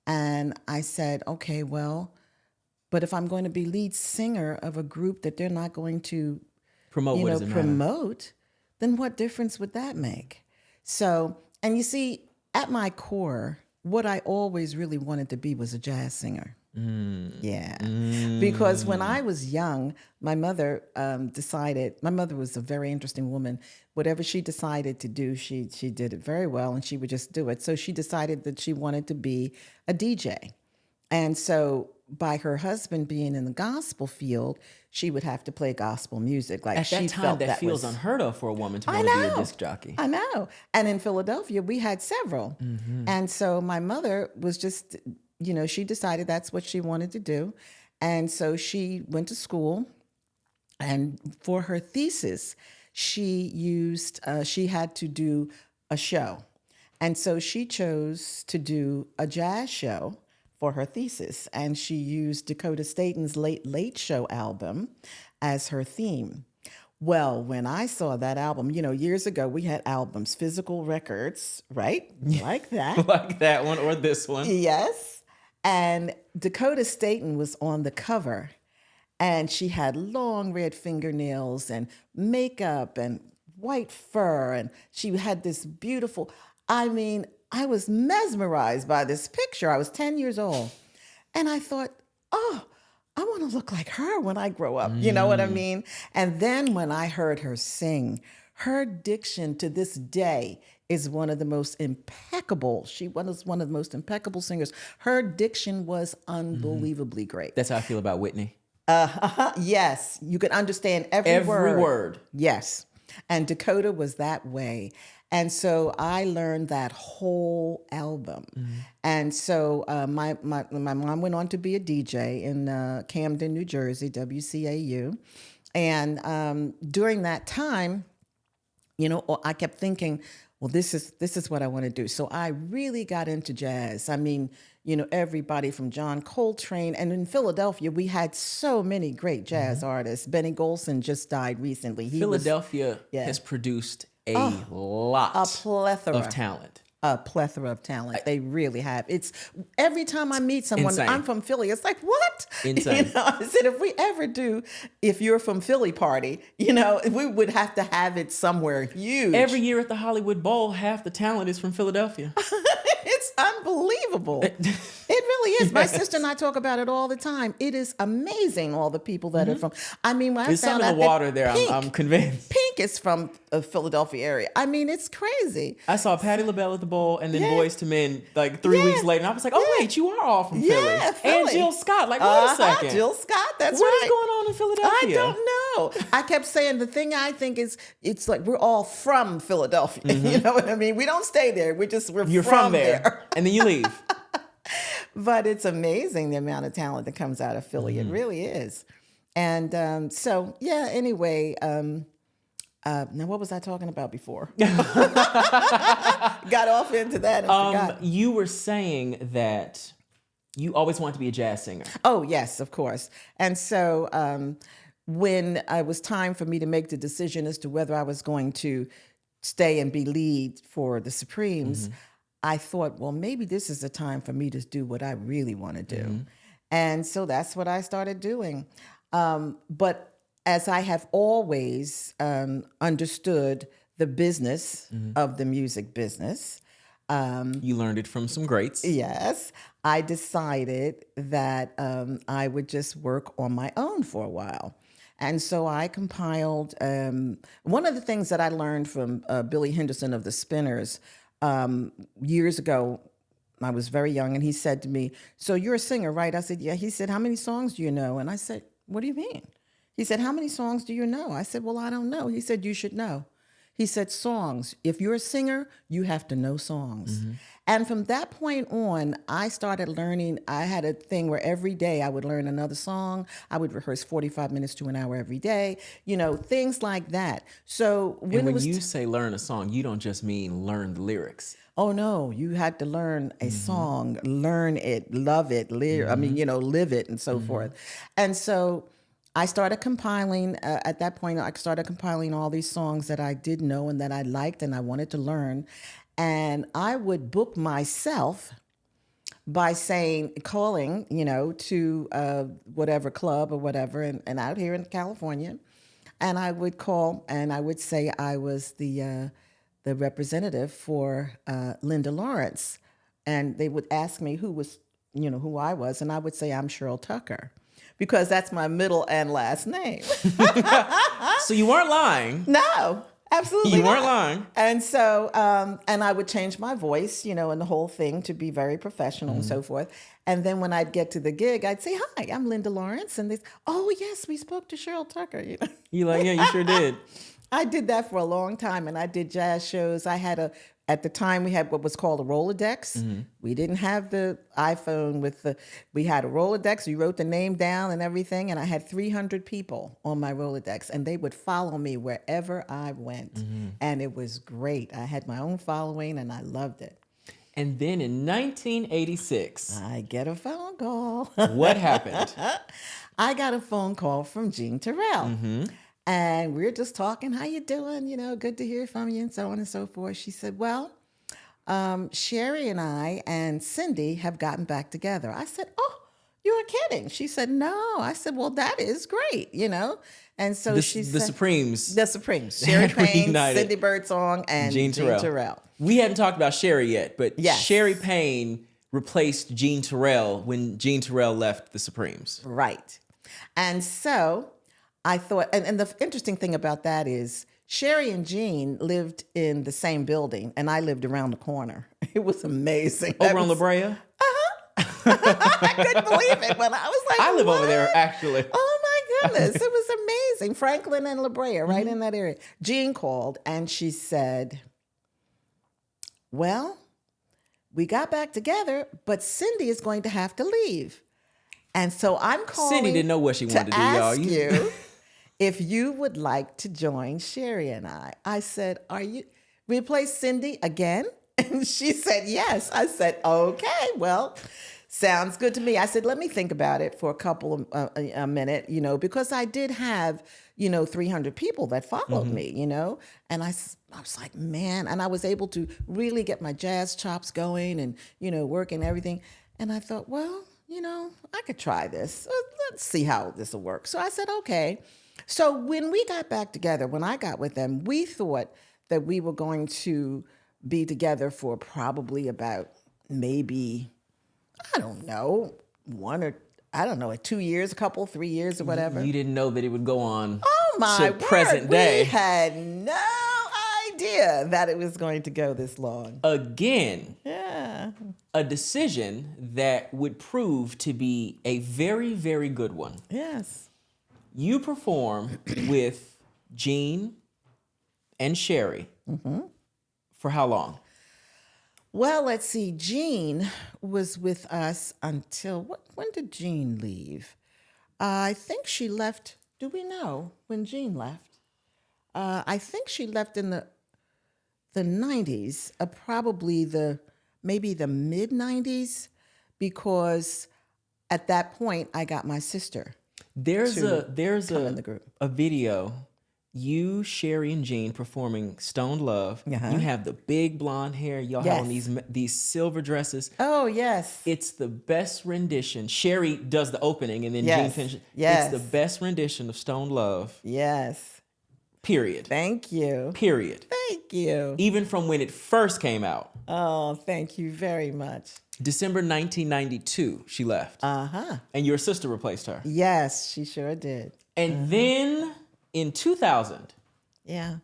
Speaker 2: And I said, okay, well, but if I'm going to be lead singer of a group that they're not going to promote, then what difference would that make? So, and you see, at my core, what I always really wanted to be was a jazz singer. Yeah. Because when I was young, my mother decided, my mother was a very interesting woman. Whatever she decided to do, she did it very well, and she would just do it. So she decided that she wanted to be a DJ. And so by her husband being in the gospel field, she would have to play gospel music. Like
Speaker 1: At that
Speaker 2: she
Speaker 1: time,
Speaker 2: felt
Speaker 1: that feels
Speaker 2: was
Speaker 1: unheard of for a woman to want to be a disc jockey.
Speaker 2: I know. And in Philadelphia, we had several. And so my mother was just, she decided that's what she wanted to do. And so she went to school. And for her thesis, she had to do a show. And so she chose to do a jazz show for her thesis. And she used Dakota Staton's Late Late Show album as her theme. Well, when I saw that album, years ago, we had albums, physical records, right? Like that.
Speaker 1: Like that one or this one.
Speaker 2: Yes. And Dakota Staton was on the cover. And she had long red fingernails and makeup and white fur. And she had this beautiful, I was mesmerized by this picture. I was 10 years old. And I thought, oh, I want to look like her when I grow up. You know what I mean? And then when I heard her sing, her diction to this day is one of the most impeccable. She was one of the most impeccable singers. Her diction was unbelievably great.
Speaker 1: That's how I feel about Whitney.
Speaker 2: Yes, you could understand every
Speaker 1: word.
Speaker 2: Yes. And Dakota was that way. And so I learned that whole album. And so my mom went on to be a DJ in Camden, New Jersey, WCAU. And during that time, I kept thinking, well, this is what I want to do. So I really got into jazz. Everybody from John Coltrane. And in Philadelphia, we had so many great jazz artists. Benny Golson just died recently.
Speaker 1: Philadelphia has produced a plethora of talent.
Speaker 2: A plethora of talent. They really have. It's every time I meet someone,
Speaker 1: insane.
Speaker 2: I'm from Philly. It's like, what?
Speaker 1: Insane.
Speaker 2: I said, if we ever do, if you're from Philly party, we would have to have it somewhere huge.
Speaker 1: Every year at the Hollywood Bowl, half the talent is from Philadelphia.
Speaker 2: It's unbelievable. It really is. My sister and I talk about it all the time. It is amazing, all the people that are from. When I
Speaker 1: There's
Speaker 2: found
Speaker 1: something
Speaker 2: out
Speaker 1: in the water
Speaker 2: that
Speaker 1: there. I'm convinced.
Speaker 2: Pink is from a Philadelphia area. It's crazy.
Speaker 1: I saw Patti LaBelle at the Bowl and then Boyz II Men like 3 weeks later. And I was like, oh, wait, you are all from Philly.
Speaker 2: Yeah, Philly.
Speaker 1: And Jill Scott. Like, wait a second.
Speaker 2: Jill Scott, that's
Speaker 1: What
Speaker 2: right.
Speaker 1: is going on in Philadelphia?
Speaker 2: I don't know. I kept saying the thing I think is it's like we're all from Philadelphia. You know what I mean? We don't stay there. You're from there.
Speaker 1: And then you leave.
Speaker 2: But it's amazing the amount of talent that comes out of Philly. It really is. And anyway, now what was I talking about before? Got off into that and forgot.
Speaker 1: You were saying that you always wanted to be a jazz singer.
Speaker 2: Oh, yes, of course. And so when it was time for me to make the decision as to whether I was going to stay and be lead for the Supremes, I thought, well, maybe this is the time for me to do what I really want to do. And so that's what I started doing. But as I have always understood the business of the music business.
Speaker 1: You learned it from some greats.
Speaker 2: Yes. I decided that I would just work on my own for a while. And so I compiled, one of the things that I learned from Billy Henderson of the Spinners years ago. I was very young, and he said to me, so you're a singer, right? I said, yeah. He said, how many songs do you know? And I said, what do you mean? He said, how many songs do you know? I said, well, I don't know. He said, you should know. He said, songs. If you're a singer, you have to know songs. And from that point on, I started learning. I had a thing where every day I would learn another song. I would rehearse 45 minutes to an hour every day, things like that. So
Speaker 1: And when
Speaker 2: it was
Speaker 1: you say learn a song, you don't just mean learn the lyrics.
Speaker 2: oh no, you had to learn a song, learn it, love it, live it and so forth. And so I started compiling, at that point, I started compiling all these songs that I did know and that I liked and I wanted to learn. And I would book myself by calling, to whatever club or whatever, and out here in California. And I would call and I would say I was the representative for Lynda Laurence. And they would ask me who I was. And I would say, I'm Cheryl Tucker, because that's my middle and last name.
Speaker 1: So you weren't lying.
Speaker 2: No, absolutely
Speaker 1: You weren't
Speaker 2: not.
Speaker 1: lying.
Speaker 2: And so, and I would change my voice, and the whole thing to be very professional and so forth. And then when I'd get to the gig, I'd say, hi, I'm Lynda Laurence. And they say, oh, yes, we spoke to Cheryl Tucker.
Speaker 1: You're like, yeah, you sure did.
Speaker 2: I did that for a long time, and I did jazz shows. At the time, we had what was called a Rolodex. We didn't have the iPhone we had a Rolodex. We wrote the name down and everything, and I had 300 people on my Rolodex, and they would follow me wherever I went. And it was great. I had my own following, and I loved it.
Speaker 1: And then in 1986,
Speaker 2: I get a phone call.
Speaker 1: what happened?
Speaker 2: I got a phone call from Jean Terrell. And we're just talking, how you doing? Good to hear from you, and so on and so forth. She said, well, Sherry and I and Cindy have gotten back together. I said, oh, you were kidding. She said, no. I said, well, that is great, And so she said,
Speaker 1: The Supremes.
Speaker 2: The Supremes. Sherry Payne,
Speaker 1: reunited.
Speaker 2: Cindy Birdsong, and Jean Terrell.
Speaker 1: We hadn't talked about Sherry yet, but
Speaker 2: Yes.
Speaker 1: Sherry Payne replaced Jean Terrell when Jean Terrell left the Supremes.
Speaker 2: Right. And so I thought, and the interesting thing about that is Sherry and Jean lived in the same building, and I lived around the corner. It was amazing.
Speaker 1: Over on La Brea?
Speaker 2: I couldn't believe it, but I was like,
Speaker 1: I live
Speaker 2: what?
Speaker 1: over there, actually.
Speaker 2: Oh my goodness. It was amazing. Franklin and La Brea, right in that area. Jean called and she said, well, we got back together, but Cindy is going to have to leave. And so I'm calling
Speaker 1: Cindy didn't know what she wanted to do, y'all.
Speaker 2: ask you if you would like to join Sherry and I. I said, are you replace Cindy again? And she said, yes. I said, okay, well, sounds good to me. I said, let me think about it for a minute, because I did have, 300 people that followed me, and I was like, man, and I was able to really get my jazz chops going and, work and everything. And I thought, well, I could try this. Let's see how this will work. So I said, okay. So when we got back together, when I got with them, we thought that we were going to be together for probably about maybe, I don't know, 2 years, 3 years or whatever.
Speaker 1: You didn't know that it would go on
Speaker 2: Oh my
Speaker 1: to
Speaker 2: word.
Speaker 1: present day.
Speaker 2: We had no idea that it was going to go this long.
Speaker 1: Again,
Speaker 2: Yeah.
Speaker 1: a decision that would prove to be a very, very good one.
Speaker 2: Yes.
Speaker 1: You perform with Jean and Sherry for how long?
Speaker 2: Well, let's see. Jean was with us until, when did Jean leave? I think she left, do we know when Jean left? I think she left in the 90s, probably maybe the mid 90s, because at that point I got my sister.
Speaker 1: There's
Speaker 2: come in the group.
Speaker 1: a video, you, Sherry, and Jean performing Stoned Love.
Speaker 2: Uh-huh.
Speaker 1: You have the big blonde hair. Y'all have on these silver dresses.
Speaker 2: Oh, yes.
Speaker 1: It's the best rendition. Sherry does the opening and then
Speaker 2: Yes.
Speaker 1: Jean finishes.
Speaker 2: Yes.
Speaker 1: It's the best rendition of Stoned Love.
Speaker 2: Yes.
Speaker 1: Period.
Speaker 2: Thank you.
Speaker 1: Period.
Speaker 2: Thank you.
Speaker 1: Even from when it first came out.
Speaker 2: Oh, thank you very much.
Speaker 1: December 1992, she left.
Speaker 2: Uh-huh.
Speaker 1: And your sister replaced her.
Speaker 2: Yes, she sure did.
Speaker 1: And then in 2000,
Speaker 2: Yeah.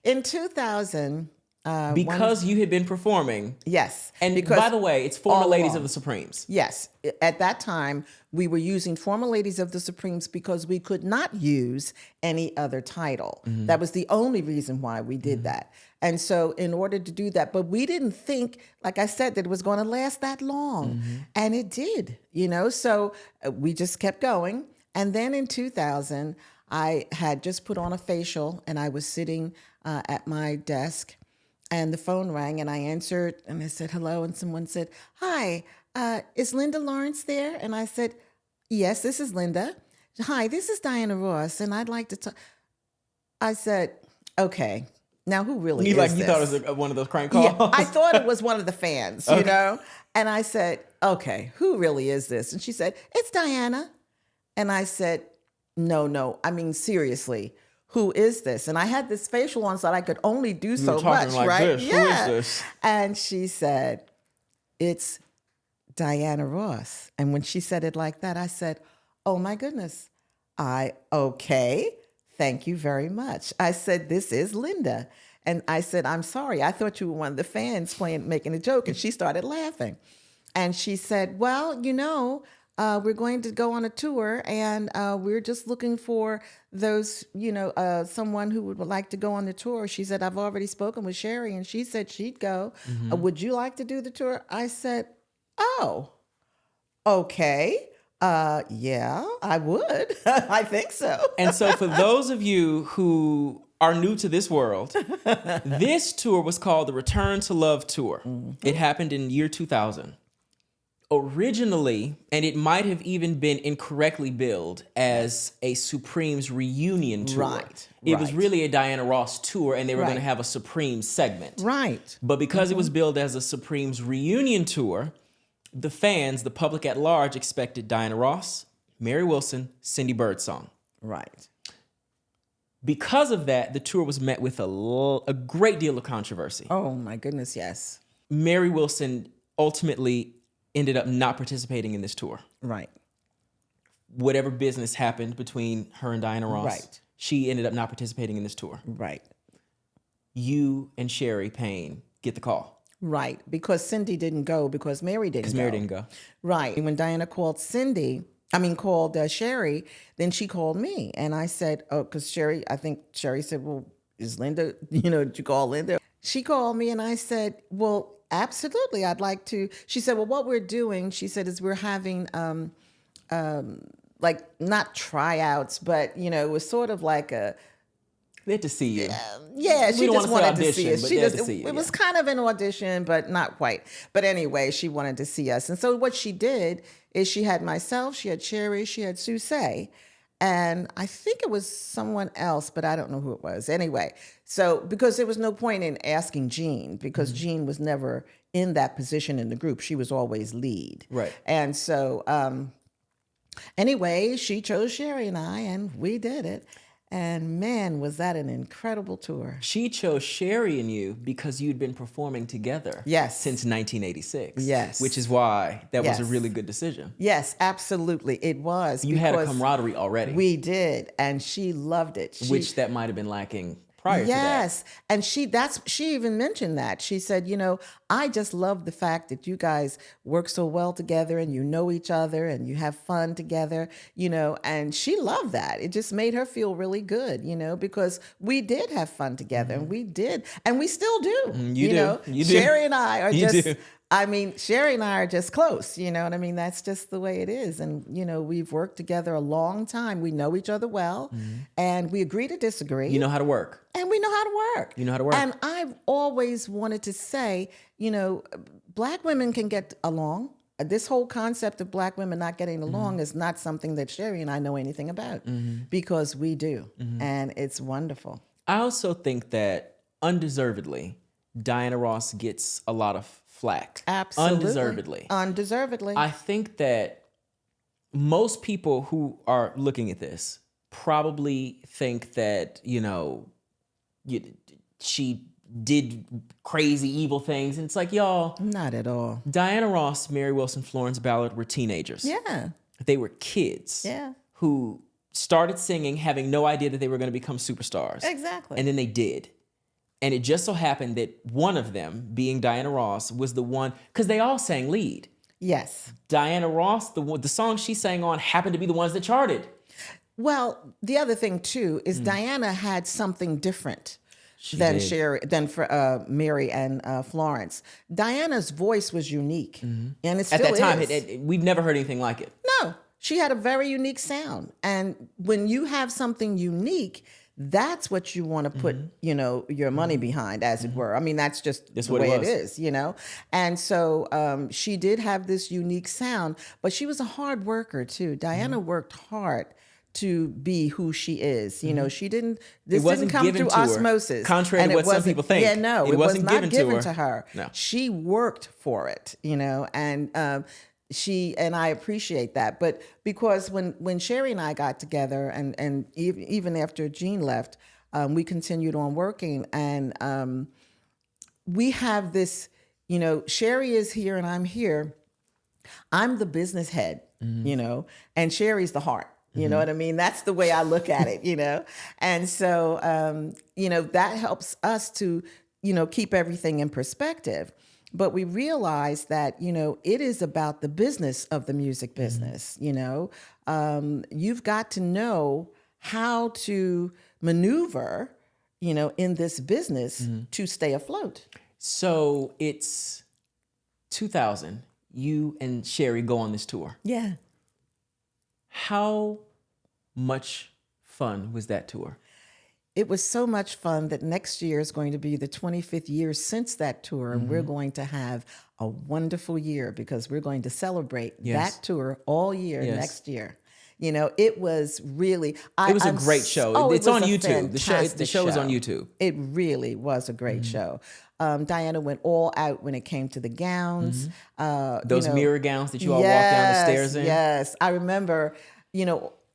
Speaker 2: In 2000,
Speaker 1: Because you had been performing.
Speaker 2: Yes.
Speaker 1: And
Speaker 2: because
Speaker 1: by the way, it's former
Speaker 2: all
Speaker 1: Ladies
Speaker 2: along.
Speaker 1: of the Supremes.
Speaker 2: Yes. At that time, we were using former Ladies of the Supremes because we could not use any other title. That was the only reason why we did that. And so in order to do that, but we didn't think, like I said, that it was going to last that long. And it did, so we just kept going. And then in 2000, I had just put on a facial and I was sitting at my desk. And the phone rang and I answered and I said, hello. And someone said, hi, is Lynda Laurence there? And I said, yes, this is Lynda. Hi, this is Diana Ross. And I'd like to talk. I said, okay, now who really is
Speaker 1: You
Speaker 2: this?
Speaker 1: thought it was one of those crank calls?
Speaker 2: Yeah, I thought it was one of the fans, And I said, okay, who really is this? And she said, it's Diana. And I said, no, I mean, seriously. Who is this? And I had this facial on so that I could only do so much,
Speaker 1: like
Speaker 2: right?
Speaker 1: This.
Speaker 2: Yeah.
Speaker 1: Who is this?
Speaker 2: And she said, it's Diana Ross. And when she said it like that, I said, oh my goodness. Okay, thank you very much. I said, this is Lynda. And I said, I'm sorry. I thought you were one of the fans making a joke. And she started laughing. And she said, well, we're going to go on a tour and we're just looking for those, someone who would like to go on the tour. She said, I've already spoken with Sherry and she said she'd go. Would you like to do the tour? I said, oh, okay. Yeah, I would. I think so.
Speaker 1: And so for those of you who are new to this world, this tour was called the Return to Love Tour. It happened in year 2000. Originally, and it might have even been incorrectly billed as a Supremes reunion tour.
Speaker 2: Right.
Speaker 1: It was really a Diana Ross tour, and they were going to have a Supremes segment.
Speaker 2: Right.
Speaker 1: But because it was billed as a Supremes reunion tour, the fans, the public at large, expected Diana Ross, Mary Wilson, Cindy Birdsong.
Speaker 2: Right.
Speaker 1: Because of that, the tour was met with a great deal of controversy.
Speaker 2: Oh, my goodness, yes.
Speaker 1: Mary Wilson ultimately ended up not participating in this tour.
Speaker 2: Right.
Speaker 1: Whatever business happened between her and Diana Ross, she ended up not participating in this tour.
Speaker 2: Right.
Speaker 1: You and Sherry Payne get the call.
Speaker 2: Right. Because Cindy didn't go because Mary didn't go.
Speaker 1: Because Mary didn't go.
Speaker 2: Right. When Diana called Sherry, then she called me. And I said, oh, because I think Sherry said, well, is Lynda, did you call Lynda? She called me and I said, well, absolutely, I'd like to. She said, well, what we're doing, she said, is we're having, like, not tryouts, but, it was sort of like a.
Speaker 1: They had to see you.
Speaker 2: Yeah, she just wanted to see us.
Speaker 1: It
Speaker 2: was kind of an audition, but not quite. But anyway, she wanted to see us. And so what she did is she had myself, she had Sherry, she had Susie, and I think it was someone else, but I don't know who it was. Anyway, so because there was no point in asking Jean, because Jean was never in that position in the group. She was always lead.
Speaker 1: Right.
Speaker 2: And so anyway, she chose Sherry and I, and we did it. And man, was that an incredible tour.
Speaker 1: She chose Sherry and you because you'd been performing together since 1986.
Speaker 2: Yes.
Speaker 1: Which is why that was a really good decision.
Speaker 2: Yes, absolutely. It was.
Speaker 1: You had a camaraderie already.
Speaker 2: We did. And she loved it.
Speaker 1: Which that might have been lacking prior to that.
Speaker 2: Yes. And she even mentioned that. She said, I just love the fact that you guys work so well together and you know each other and you have fun together, and she loved that. It just made her feel really good, because we did have fun together and we did, and we still do.
Speaker 1: You do.
Speaker 2: Sherry and I are Sherry and I are just close, you know what I mean? That's just the way it is. And, we've worked together a long time. We know each other well and we agree to disagree.
Speaker 1: You know how to work.
Speaker 2: And we know how to work.
Speaker 1: You know how to work.
Speaker 2: And I've always wanted to say, Black women can get along. This whole concept of Black women not getting along is not something that Sherry and I know anything about because we do. And it's wonderful.
Speaker 1: I also think that undeservedly, Diana Ross gets a lot of flack.
Speaker 2: Absolutely. Undeservedly.
Speaker 1: I think that most people who are looking at this probably think that, she did crazy, evil things. And it's like, y'all.
Speaker 2: Not at all.
Speaker 1: Diana Ross, Mary Wilson, Florence Ballard were teenagers.
Speaker 2: Yeah.
Speaker 1: They were kids.
Speaker 2: Yeah.
Speaker 1: Who started singing having no idea that they were going to become superstars.
Speaker 2: Exactly.
Speaker 1: And then they did. And it just so happened that one of them, being Diana Ross, was the one, because they all sang lead.
Speaker 2: Yes.
Speaker 1: Diana Ross, the song she sang on happened to be the ones that charted.
Speaker 2: Well, the other thing too is Diana had something different than
Speaker 1: did.
Speaker 2: Mary and Florence. Diana's voice was unique, and it still
Speaker 1: At that time,
Speaker 2: is.
Speaker 1: we've never heard anything like it.
Speaker 2: No, she had a very unique sound, and when you have something unique, that's what you want to put, your money behind, as it were. I mean, that's just the
Speaker 1: what it
Speaker 2: way it
Speaker 1: was.
Speaker 2: is. And so she did have this unique sound, but she was a hard worker too. Diana worked hard to be who she is. She didn't, this
Speaker 1: wasn't
Speaker 2: didn't come
Speaker 1: given
Speaker 2: through
Speaker 1: to her,
Speaker 2: osmosis.
Speaker 1: contrary to
Speaker 2: And it
Speaker 1: what some
Speaker 2: wasn't-
Speaker 1: people think.
Speaker 2: Yeah, no,
Speaker 1: It
Speaker 2: it was
Speaker 1: wasn't
Speaker 2: not
Speaker 1: given to
Speaker 2: given
Speaker 1: her.
Speaker 2: to her.
Speaker 1: No.
Speaker 2: She worked for it, and and I appreciate that. But because when Sherry and I got together, and even after Jean left, we continued on working, and we have this, Sherry is here and I'm here. I'm the business head, and Sherry's the heart. You know what I mean? That's the way I look at it, And so, that helps us to, keep everything in perspective. But we realize that, it is about the business of the music business, You've got to know how to maneuver, in this business to stay afloat.
Speaker 1: So it's 2000. You and Sherry go on this tour.
Speaker 2: Yeah.
Speaker 1: How much fun was that tour?
Speaker 2: It was so much fun that next year is going to be the 25th year since that tour, and we're going to have a wonderful year because we're going to celebrate that tour all year next year. It was really...
Speaker 1: It was a great show.
Speaker 2: Oh,
Speaker 1: It's
Speaker 2: it was
Speaker 1: on
Speaker 2: a
Speaker 1: YouTube. The show is on
Speaker 2: fantastic
Speaker 1: YouTube.
Speaker 2: It really was a great show. Diana went all out when it came to the gowns.
Speaker 1: Those mirror gowns that you all walk down the stairs in.
Speaker 2: Yes, I remember,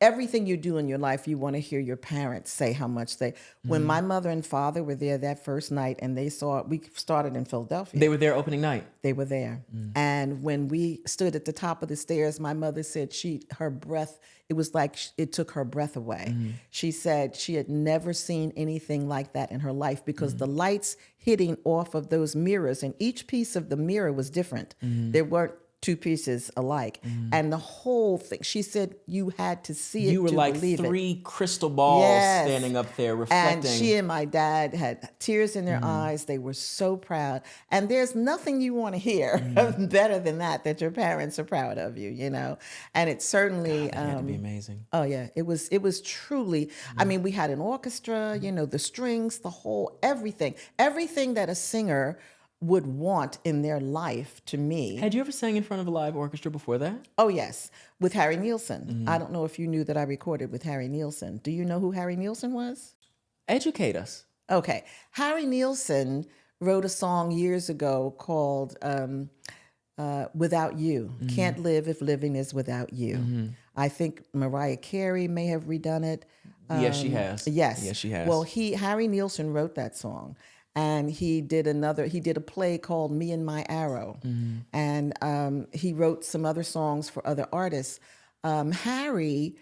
Speaker 2: everything you do in your life, you want to hear your parents say how much they... When my mother and father were there that first night and they saw it, we started in Philadelphia.
Speaker 1: They were there opening night.
Speaker 2: They were there. And when we stood at the top of the stairs, my mother said her breath, it was like it took her breath away. She said she had never seen anything like that in her life because the lights hitting off of those mirrors, and each piece of the mirror was different. There weren't two pieces alike. And the whole thing, she said you had to see it
Speaker 1: You were
Speaker 2: to
Speaker 1: like
Speaker 2: believe it.
Speaker 1: three crystal balls standing up there reflecting.
Speaker 2: And she and my dad had tears in their eyes. They were so proud. And there's nothing you want to hear better than that your parents are proud of you, And it certainly...
Speaker 1: That had to be amazing.
Speaker 2: Oh, yeah. It was truly... I mean, we had an orchestra, the strings, the whole... Everything that a singer would want in their life, to me.
Speaker 1: Had you ever sang in front of a live orchestra before that?
Speaker 2: Oh, yes. With Harry Nilsson. I don't know if you knew that I recorded with Harry Nilsson. Do you know who Harry Nilsson was?
Speaker 1: Educate us.
Speaker 2: Okay. Harry Nilsson wrote a song years ago called Without You. Can't Live If Living Is Without You. I think Mariah Carey may have redone it.
Speaker 1: Yes, she has.
Speaker 2: Yes.
Speaker 1: Yes, she has.
Speaker 2: Well, Harry Nilsson wrote that song. And he did a play called Me and My Arrow. And he wrote some other songs for other artists. Harry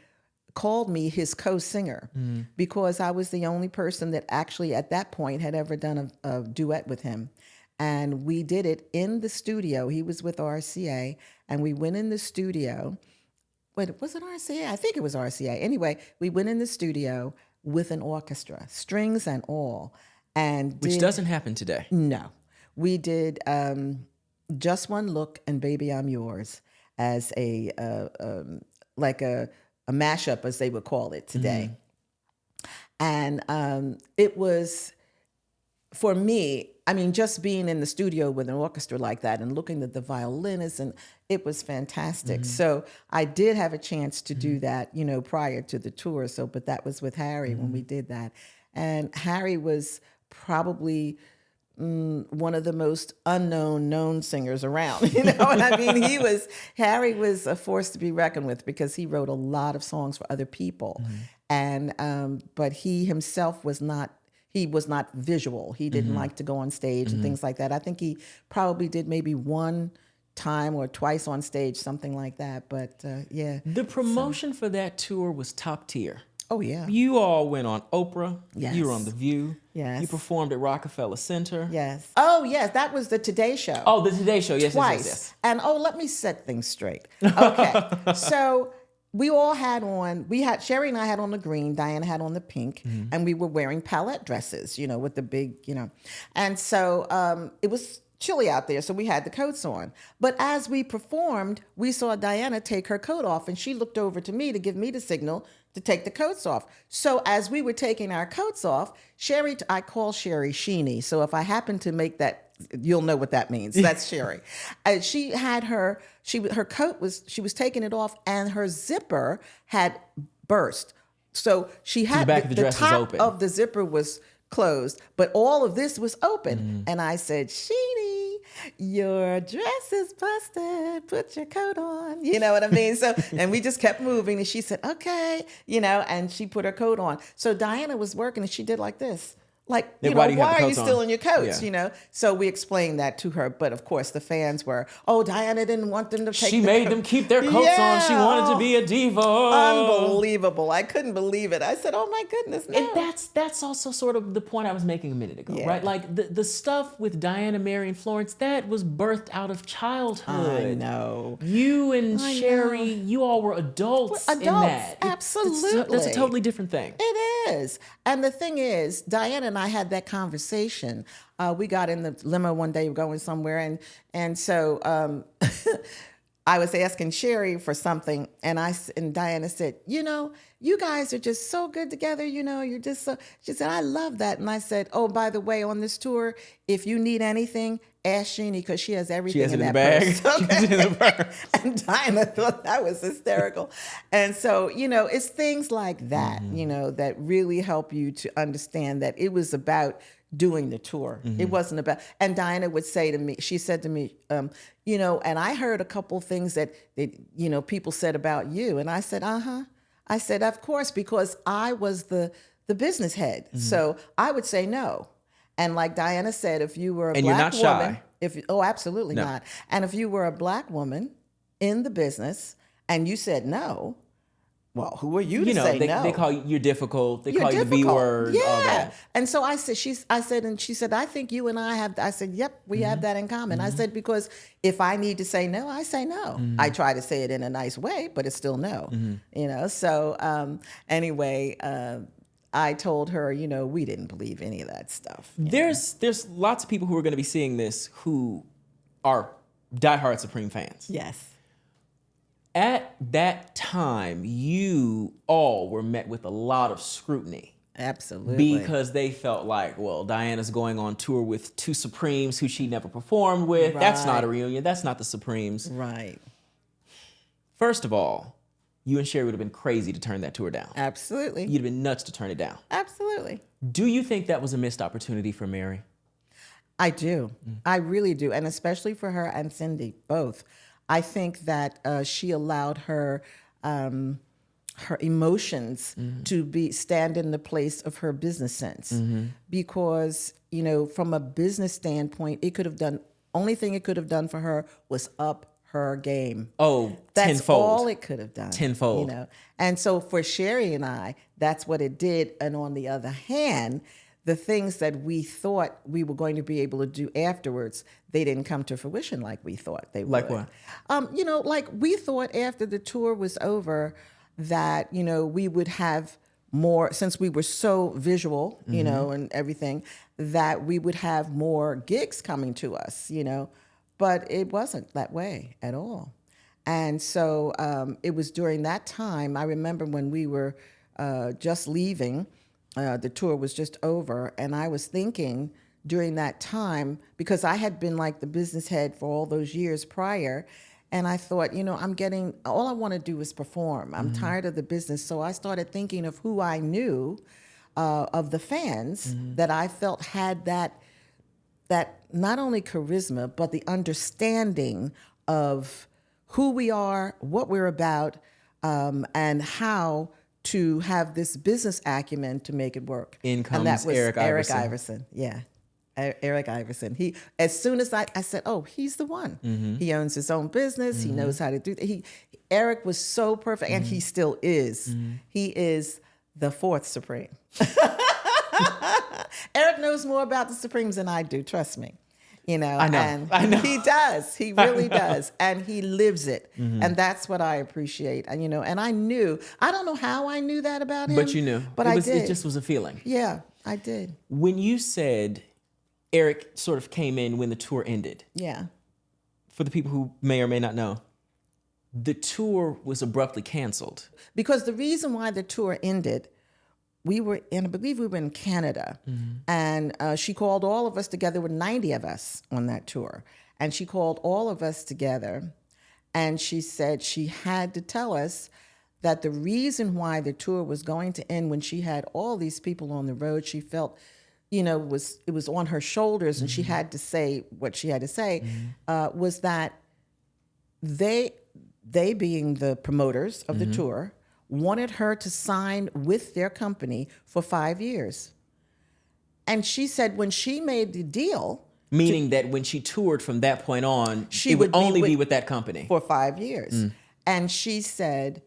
Speaker 2: called me his co-singer because I was the only person that actually at that point had ever done a duet with him. And we did it in the studio. He was with RCA, and we went in the studio. Wait, was it RCA? I think it was RCA. Anyway, we went in the studio with an orchestra, strings and all.
Speaker 1: Which doesn't happen today.
Speaker 2: No. We did Just One Look and Baby I'm Yours as a mashup, as they would call it today. And it was, for me, I mean, just being in the studio with an orchestra like that and looking at the violinists, and it was fantastic. So I did have a chance to do that, prior to the tour. But that was with Harry when we did that. And Harry was probably one of the most known singers around. You know what I mean? Harry was a force to be reckoned with because he wrote a lot of songs for other people. And but he himself was not visual. He didn't like to go on stage and things like that. I think he probably did maybe one time or twice on stage, something like that. But yeah.
Speaker 1: The promotion for that tour was top tier.
Speaker 2: Oh, yeah.
Speaker 1: You all went on Oprah.
Speaker 2: Yes.
Speaker 1: You were on The View.
Speaker 2: Yes.
Speaker 1: You performed at Rockefeller Center.
Speaker 2: Yes. Oh, yes. That was the Today Show.
Speaker 1: Oh, the Today Show. Yes,
Speaker 2: Twice.
Speaker 1: yes, yes.
Speaker 2: And let me set things straight. Okay. So we all had on, Sherry and I had on the green, Diana had on the pink, and we were wearing palette dresses, with the big, And so it was chilly out there, so we had the coats on. But as we performed, we saw Diana take her coat off, and she looked over to me to give me the signal to take the coats off. So as we were taking our coats off, I call Sherry Sheeny. So if I happen to make that, you'll know what that means. That's Sherry. She had her coat she was taking it off, and her zipper had burst. So she had
Speaker 1: the back of the dress was
Speaker 2: top
Speaker 1: open.
Speaker 2: of the zipper was closed, but all of this was open. And I said, Sheeny, your dress is busted. Put your coat on. You know what I mean? So, and we just kept moving, and she said, okay, and she put her coat on. So Diana was working, and she did like this. Like,
Speaker 1: why
Speaker 2: are you still
Speaker 1: on?
Speaker 2: in your coats,
Speaker 1: Yeah.
Speaker 2: So we explained that to her. But of course, the fans were, Diana didn't want them to take
Speaker 1: She made them keep their coats on. She wanted to be a diva.
Speaker 2: Unbelievable. I couldn't believe it. I said, oh my goodness, no.
Speaker 1: And that's also sort of the point I was making a minute ago, right? Like the stuff with Diana, Mary, and Florence, that was birthed out of childhood.
Speaker 2: I know.
Speaker 1: You and Sherry, you all were adults in that.
Speaker 2: Absolutely.
Speaker 1: That's a totally different thing.
Speaker 2: It is. And the thing is, Diana and I had that conversation. We got in the limo one day going somewhere, and so I was asking Sherry for something, and Diana said, you guys are just so good together. You're just so. She said, I love that. And I said, oh, by the way, on this tour, if you need anything, ask Sheeny, because she has everything
Speaker 1: in
Speaker 2: that
Speaker 1: bag.
Speaker 2: purse. Okay? And Diana thought that was hysterical. And so, it's things like that, that really help you to understand that it was about doing the tour. It wasn't about, and Diana would say to me, she said to me, and I heard a couple things that people said about you. And I said, I said, of course, because I was the business head. So I would say no. And like Diana said, if you were a
Speaker 1: and
Speaker 2: black
Speaker 1: you're not
Speaker 2: woman,
Speaker 1: shy.
Speaker 2: Absolutely not. And if you were a black woman in the business and you said no, well, who are you to say no?
Speaker 1: They call you difficult. They call you the B word.
Speaker 2: Yeah.
Speaker 1: All that.
Speaker 2: And so I said, she said, I think you and I have. I said, yep, we have that in common. I said, because if I need to say no, I say no. I try to say it in a nice way, but it's still no. So anyway. I told her, we didn't believe any of that stuff.
Speaker 1: There's lots of people who are going to be seeing this who are diehard Supreme fans.
Speaker 2: Yes.
Speaker 1: At that time, you all were met with a lot of scrutiny.
Speaker 2: Absolutely.
Speaker 1: Because they felt like, well, Diana's going on tour with two Supremes who she never performed with. Right. That's not a reunion. That's not the Supremes.
Speaker 2: Right.
Speaker 1: First of all, you and Sherry would have been crazy to turn that tour down.
Speaker 2: Absolutely.
Speaker 1: You'd have been nuts to turn it down.
Speaker 2: Absolutely.
Speaker 1: Do you think that was a missed opportunity for Mary?
Speaker 2: I do. I really do. And especially for her and Cindy, both. I think that she allowed her emotions to stand in the place of her business sense. Because, from a business standpoint, only thing it could have done for her was up her game.
Speaker 1: Oh,
Speaker 2: that's
Speaker 1: tenfold.
Speaker 2: all it could have done.
Speaker 1: Tenfold.
Speaker 2: And so for Sherry and I, that's what it did. And on the other hand, the things that we thought we were going to be able to do afterwards, they didn't come to fruition like we thought they would.
Speaker 1: Like what?
Speaker 2: Like we thought after the tour was over that, we would have more, since we were so visual, and everything, that we would have more gigs coming to us, But it wasn't that way at all. And so it was during that time, I remember when we were just leaving, the tour was just over, and I was thinking during that time, because I had been like the business head for all those years prior, and I thought, all I want to do is perform. I'm tired of the business. So I started thinking of who I knew of the fans that I felt had that not only charisma, but the understanding of who we are, what we're about, and how to have this business acumen to make it work.
Speaker 1: In comes
Speaker 2: and that was
Speaker 1: Eric Iverson.
Speaker 2: Iverson. Yeah. Eric Iverson. He, as soon as I said, oh, he's the one. He owns his own business. He knows how to do that. Eric was so perfect, and he still is. He is the fourth Supreme. Eric knows more about the Supremes than I do, trust me. You know,
Speaker 1: I know.
Speaker 2: and
Speaker 1: I know.
Speaker 2: he does. He really does. And he lives it. And that's what I appreciate. And, you know, and I don't know how I knew that about him.
Speaker 1: But you knew.
Speaker 2: But
Speaker 1: It
Speaker 2: did.
Speaker 1: It just was a feeling.
Speaker 2: Yeah, I did.
Speaker 1: When you said Eric sort of came in when the tour ended,
Speaker 2: Yeah.
Speaker 1: for the people who may or may not know, the tour was abruptly canceled.
Speaker 2: Because the reason why the tour ended, I believe we were in Canada, and she called all of us together. There were 90 of us on that tour, and she called all of us together, and she said she had to tell us that the reason why the tour was going to end when she had all these people on the road, she felt, you know, it was on her shoulders, and she had to say what she had to say, was that they being the promoters of the tour, wanted her to sign with their company for 5 years. And she said when she made the deal...
Speaker 1: Meaning that when she toured from that point on,
Speaker 2: she
Speaker 1: it would
Speaker 2: would
Speaker 1: only be with that company.
Speaker 2: For 5 years. And she said,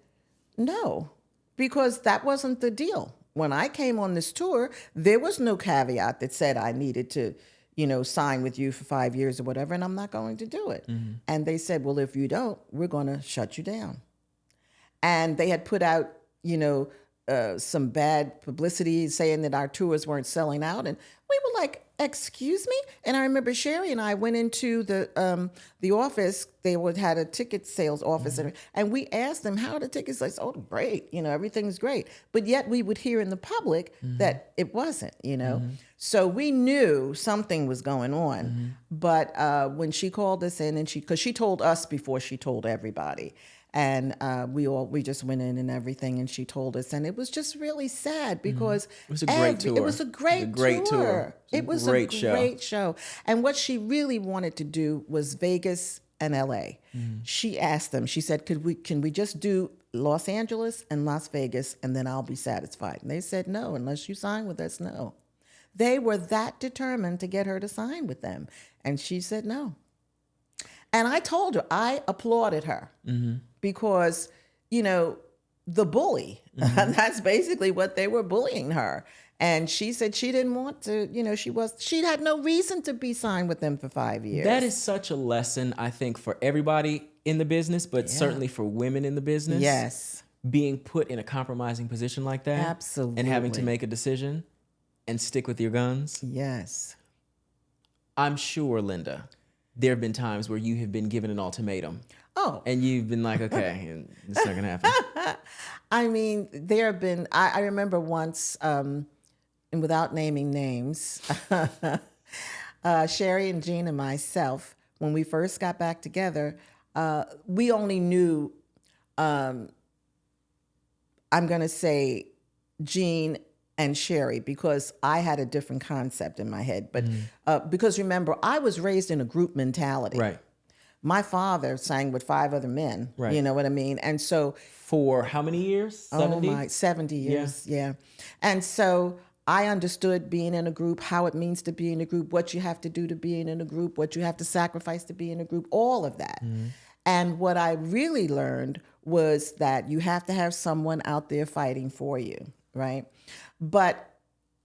Speaker 2: no, because that wasn't the deal. When I came on this tour, there was no caveat that said I needed to, you know, sign with you for 5 years or whatever, and I'm not going to do it. And they said, well, if you don't, we're going to shut you down. And they had put out, you know, some bad publicity saying that our tours weren't selling out. And we were like, excuse me? And I remember Sherry and I went into the office. They had a ticket sales office. And we asked them, how are the tickets? They said, oh, great. You know, everything's great. But yet we would hear in the public that it wasn't, you know. So we knew something was going on. But when she called us in, and because she told us before she told everybody. And we just went in and everything, and she told us, and it was just really sad because
Speaker 1: it was a great tour.
Speaker 2: It was a great tour. It was a great show. And what she really wanted to do was Vegas and LA. She asked them. She said, "Can we just do Los Angeles and Las Vegas, and then I'll be satisfied?" And they said, "No, unless you sign with us, no." They were that determined to get her to sign with them, and she said no. And I told her, I applauded her because, you know, the bully, that's basically what they were bullying her. And she said she didn't want to, you know, she had no reason to be signed with them for 5 years.
Speaker 1: That is such a lesson, I think, for everybody in the business, but certainly for women in the business.
Speaker 2: Yes.
Speaker 1: Being put in a compromising position like that.
Speaker 2: Absolutely.
Speaker 1: And having to make a decision and stick with your guns.
Speaker 2: Yes.
Speaker 1: I'm sure, Lynda, there have been times where you have been given an ultimatum.
Speaker 2: Oh.
Speaker 1: And you've been like, okay, it's not going to happen.
Speaker 2: I mean, there have been, I remember once, and without naming names, Sherry and Jean and myself, when we first got back together, we only knew, I'm going to say Jean and Sherry, because I had a different concept in my head. But because remember, I was raised in a group mentality.
Speaker 1: Right.
Speaker 2: My father sang with 5 other men.
Speaker 1: Right.
Speaker 2: You know what I mean? And so...
Speaker 1: For how many years? 70?
Speaker 2: Oh my, 70 years, yeah. And so I understood being in a group, how it means to be in a group, what you have to do to be in a group, what you have to sacrifice to be in a group, all of that. And what I really learned was that you have to have someone out there fighting for you, right? But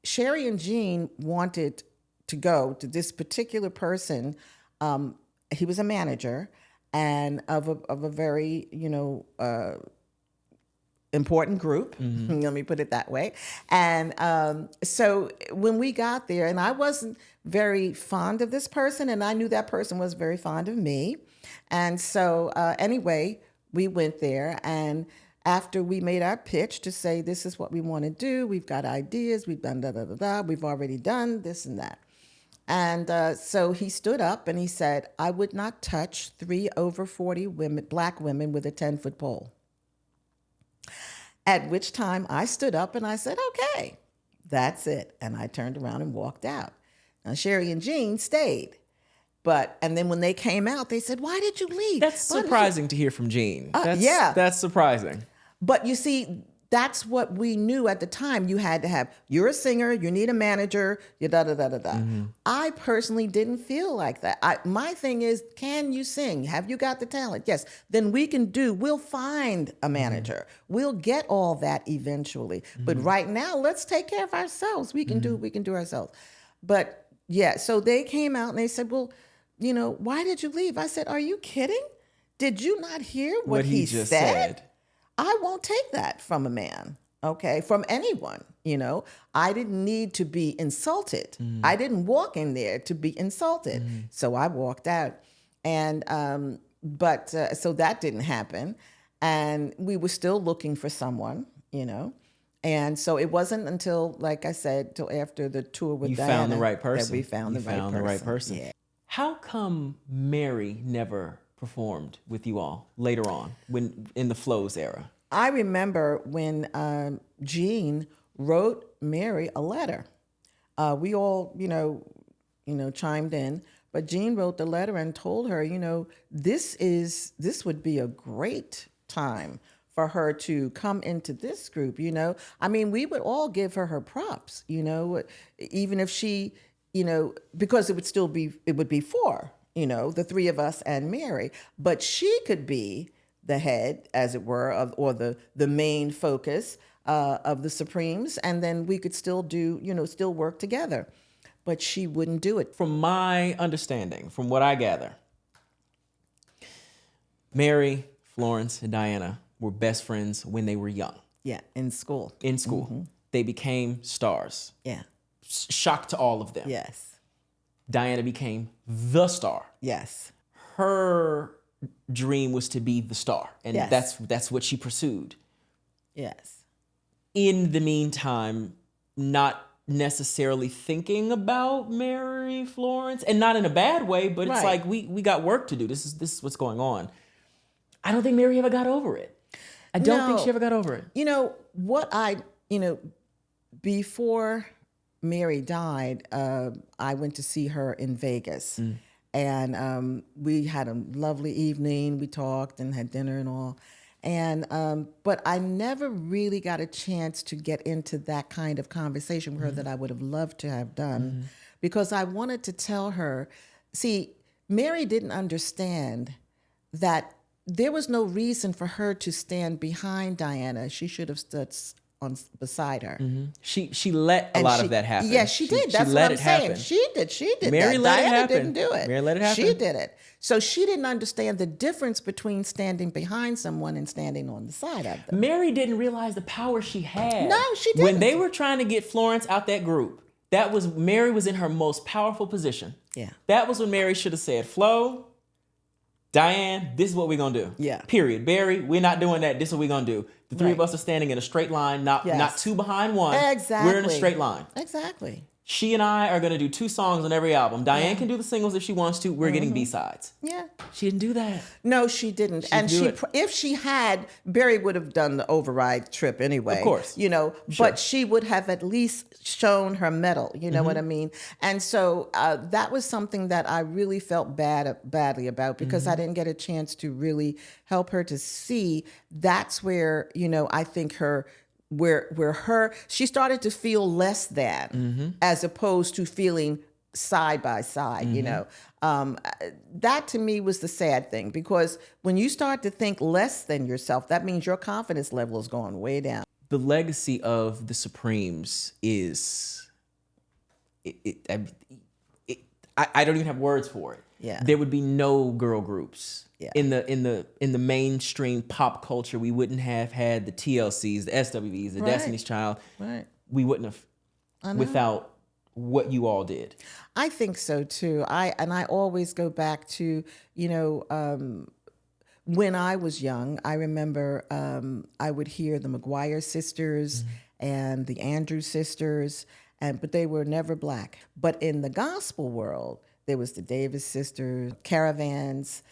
Speaker 2: Sherry and Jean wanted to go to this particular person. He was a manager and of a very, you know, important group. Let me put it that way. And so when we got there, and I wasn't very fond of this person, and I knew that person was very fond of me. And so anyway, we went there, and after we made our pitch to say, this is what we want to do, we've got ideas, we've done da-da-da-da, we've already done this and that. And so he stood up and he said, I would not touch 3 over 40 women, black women with a 10-foot pole. At which time I stood up and I said, okay, that's it. And I turned around and walked out. Now, Sherry and Jean stayed. And then when they came out, they said, why did you leave?
Speaker 1: That's surprising to hear from Jean.
Speaker 2: Yeah.
Speaker 1: That's surprising.
Speaker 2: But you see, that's what we knew at the time. You had to have, you're a singer, you need a manager, you da da da da da. I personally didn't feel like that. My thing is, can you sing? Have you got the talent? Yes. Then we'll find a manager. We'll get all that eventually. But right now, let's take care of ourselves. We can do ourselves. But yeah, so they came out and they said, well, why did you leave? I said, are you kidding? Did you not hear what he
Speaker 1: just
Speaker 2: said? I won't take that from a man, okay, from anyone, I didn't need to be insulted. I didn't walk in there to be insulted. So I walked out. And, so that didn't happen. And we were still looking for someone, And so it wasn't until, like I said, till after the tour with Diana.
Speaker 1: You found the right person.
Speaker 2: That we found the right person. Yeah.
Speaker 1: How come Mary never performed with you all later on, when in the Flows era?
Speaker 2: I remember when Gene wrote Mary a letter. We all, chimed in, but Gene wrote the letter and told her, this would be a great time for her to come into this group. I mean, we would all give her props. Even if she, because it would be four. The three of us and Mary, but she could be the head, as it were, or the main focus of the Supremes, and then we could still still work together. But she wouldn't do it.
Speaker 1: From my understanding, from what I gather, Mary, Florence, and Diana were best friends when they were young.
Speaker 2: Yeah, in school.
Speaker 1: They became stars.
Speaker 2: Yeah.
Speaker 1: Shock to all of them.
Speaker 2: Yes.
Speaker 1: Diana became the star.
Speaker 2: Yes.
Speaker 1: Her dream was to be the star, and that's what she pursued.
Speaker 2: Yes.
Speaker 1: In the meantime, not necessarily thinking about Mary, Florence, and not in a bad way, but it's like we got work to do. This is what's going on. I don't think Mary ever got over it. I don't think she ever got over it.
Speaker 2: Before Mary died, I went to see her in Vegas. And we had a lovely evening. We talked and had dinner and all. And but I never really got a chance to get into that kind of conversation with her that I would have loved to have done, because I wanted to tell her, see, Mary didn't understand that there was no reason for her to stand behind Diana. She should have stood beside her.
Speaker 1: She let a lot of that happen.
Speaker 2: Yes, she did. That's what I'm saying. She did
Speaker 1: Mary
Speaker 2: that.
Speaker 1: let
Speaker 2: Diana
Speaker 1: it happen.
Speaker 2: didn't do it.
Speaker 1: Mary let it happen.
Speaker 2: She did it. So she didn't understand the difference between standing behind someone and standing on the side of them.
Speaker 1: Mary didn't realize the power she had.
Speaker 2: No, she didn't.
Speaker 1: When they were trying to get Florence out that group, Mary was in her most powerful position.
Speaker 2: Yeah.
Speaker 1: That was when Mary should have said, Flo, Diane, this is what we're going to do.
Speaker 2: Yeah.
Speaker 1: Period. Barry, we're not doing that. This is what we're going to do. The three of us are standing in a straight line, not two behind one.
Speaker 2: Exactly.
Speaker 1: We're in a straight line.
Speaker 2: Exactly.
Speaker 1: She and I are going to do 2 songs on every album. Diane can do the singles if she wants to. We're getting B-sides.
Speaker 2: Yeah.
Speaker 1: She didn't do that.
Speaker 2: No, she didn't. If she had, Barry would have done the override trip anyway.
Speaker 1: Of course.
Speaker 2: Sure. But she would have at least shown her mettle. You know what I mean? And so that was something that I really felt badly about, because I didn't get a chance to really help her to see that's where, I think she started to feel less than, as opposed to feeling side by side, that to me was the sad thing, because when you start to think less than yourself, that means your confidence level is going way down.
Speaker 1: The legacy of the Supremes is, I don't even have words for it.
Speaker 2: Yeah.
Speaker 1: There would be no girl groups. Yeah. In the mainstream pop culture. We wouldn't have had the TLCs, the SWVs, the Destiny's Child.
Speaker 2: Right.
Speaker 1: We wouldn't have without what you all did.
Speaker 2: I think so too. I always go back to, when I was young, I remember I would hear the McGuire sisters and the Andrews sisters, but they were never black. But in the gospel world, there was the Davis sisters, Caravans,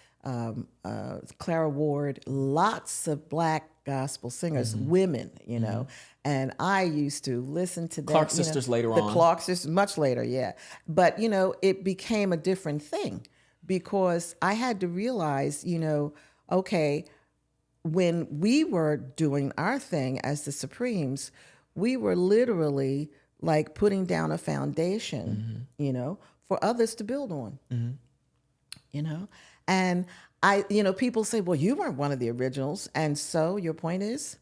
Speaker 2: Clara Ward, lots of black gospel singers, women, and I used to listen to them.
Speaker 1: Clark sisters later on.
Speaker 2: The Clark sisters, much later, yeah. But, it became a different thing, because I had to realize, okay, when we were doing our thing as the Supremes, we were literally like putting down a foundation, you know, for others to build on, you know? And people say, well, you weren't one of the originals. And so your point is,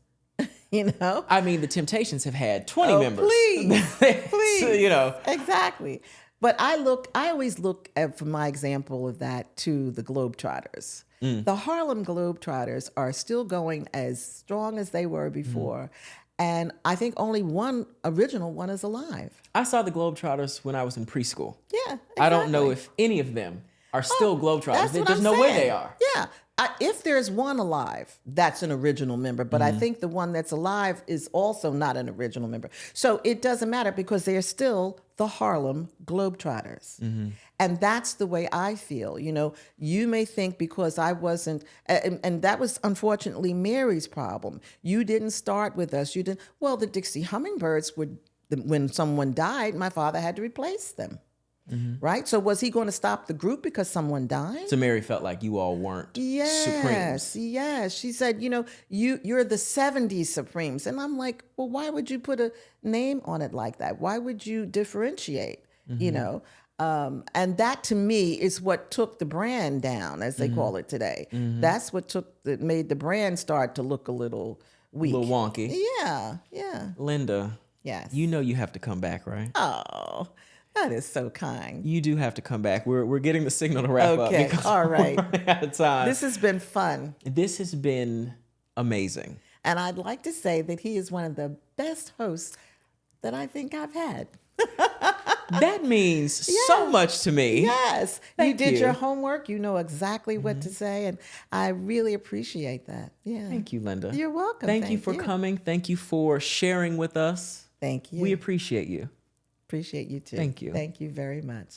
Speaker 2: you know?
Speaker 1: I mean, the Temptations have had 20 members.
Speaker 2: Please, please.
Speaker 1: So, you know.
Speaker 2: Exactly. But I always look at, for my example of that, to the Globetrotters. The Harlem Globetrotters are still going as strong as they were before. And I think only one original one is alive.
Speaker 1: I saw the Globetrotters when I was in preschool.
Speaker 2: Yeah, exactly.
Speaker 1: I don't know if any of them are still Globetrotters.
Speaker 2: That's what
Speaker 1: There's
Speaker 2: I'm
Speaker 1: no way
Speaker 2: saying.
Speaker 1: they are.
Speaker 2: Yeah. If there's one alive, that's an original member. But I think the one that's alive is also not an original member. So it doesn't matter because they're still the Harlem Globetrotters. And that's the way I feel. You know, you may think because I wasn't, and that was unfortunately Mary's problem. You didn't start with us. You didn't. Well, the Dixie Hummingbirds would, when someone died, my father had to replace them. Right? So was he going to stop the group because someone died?
Speaker 1: So Mary felt like you all weren't Supremes.
Speaker 2: Yes. She said, you know, you're the 70s Supremes. And I'm like, well, why would you put a name on it like that? Why would you differentiate, you know? And that to me is what took the brand down, as they call it today. That's what made the brand start to look a little weak.
Speaker 1: A little wonky.
Speaker 2: Yeah.
Speaker 1: Lynda.
Speaker 2: Yes.
Speaker 1: You know you have to come back, right?
Speaker 2: Oh, that is so kind.
Speaker 1: You do have to come back. We're getting the signal to wrap up because
Speaker 2: all right.
Speaker 1: we're running out of time.
Speaker 2: This has been fun.
Speaker 1: This has been amazing.
Speaker 2: And I'd like to say that he is one of the best hosts that I think I've had.
Speaker 1: That means so much to me.
Speaker 2: Yes.
Speaker 1: Thank
Speaker 2: you did
Speaker 1: you.
Speaker 2: your homework. You know exactly what to say. And I really appreciate that. Yeah.
Speaker 1: Thank you, Lynda.
Speaker 2: You're welcome.
Speaker 1: Thank you for coming. Thank you for sharing with us.
Speaker 2: Thank you.
Speaker 1: We appreciate you.
Speaker 2: Appreciate you too.
Speaker 1: Thank you.
Speaker 2: Thank you very much.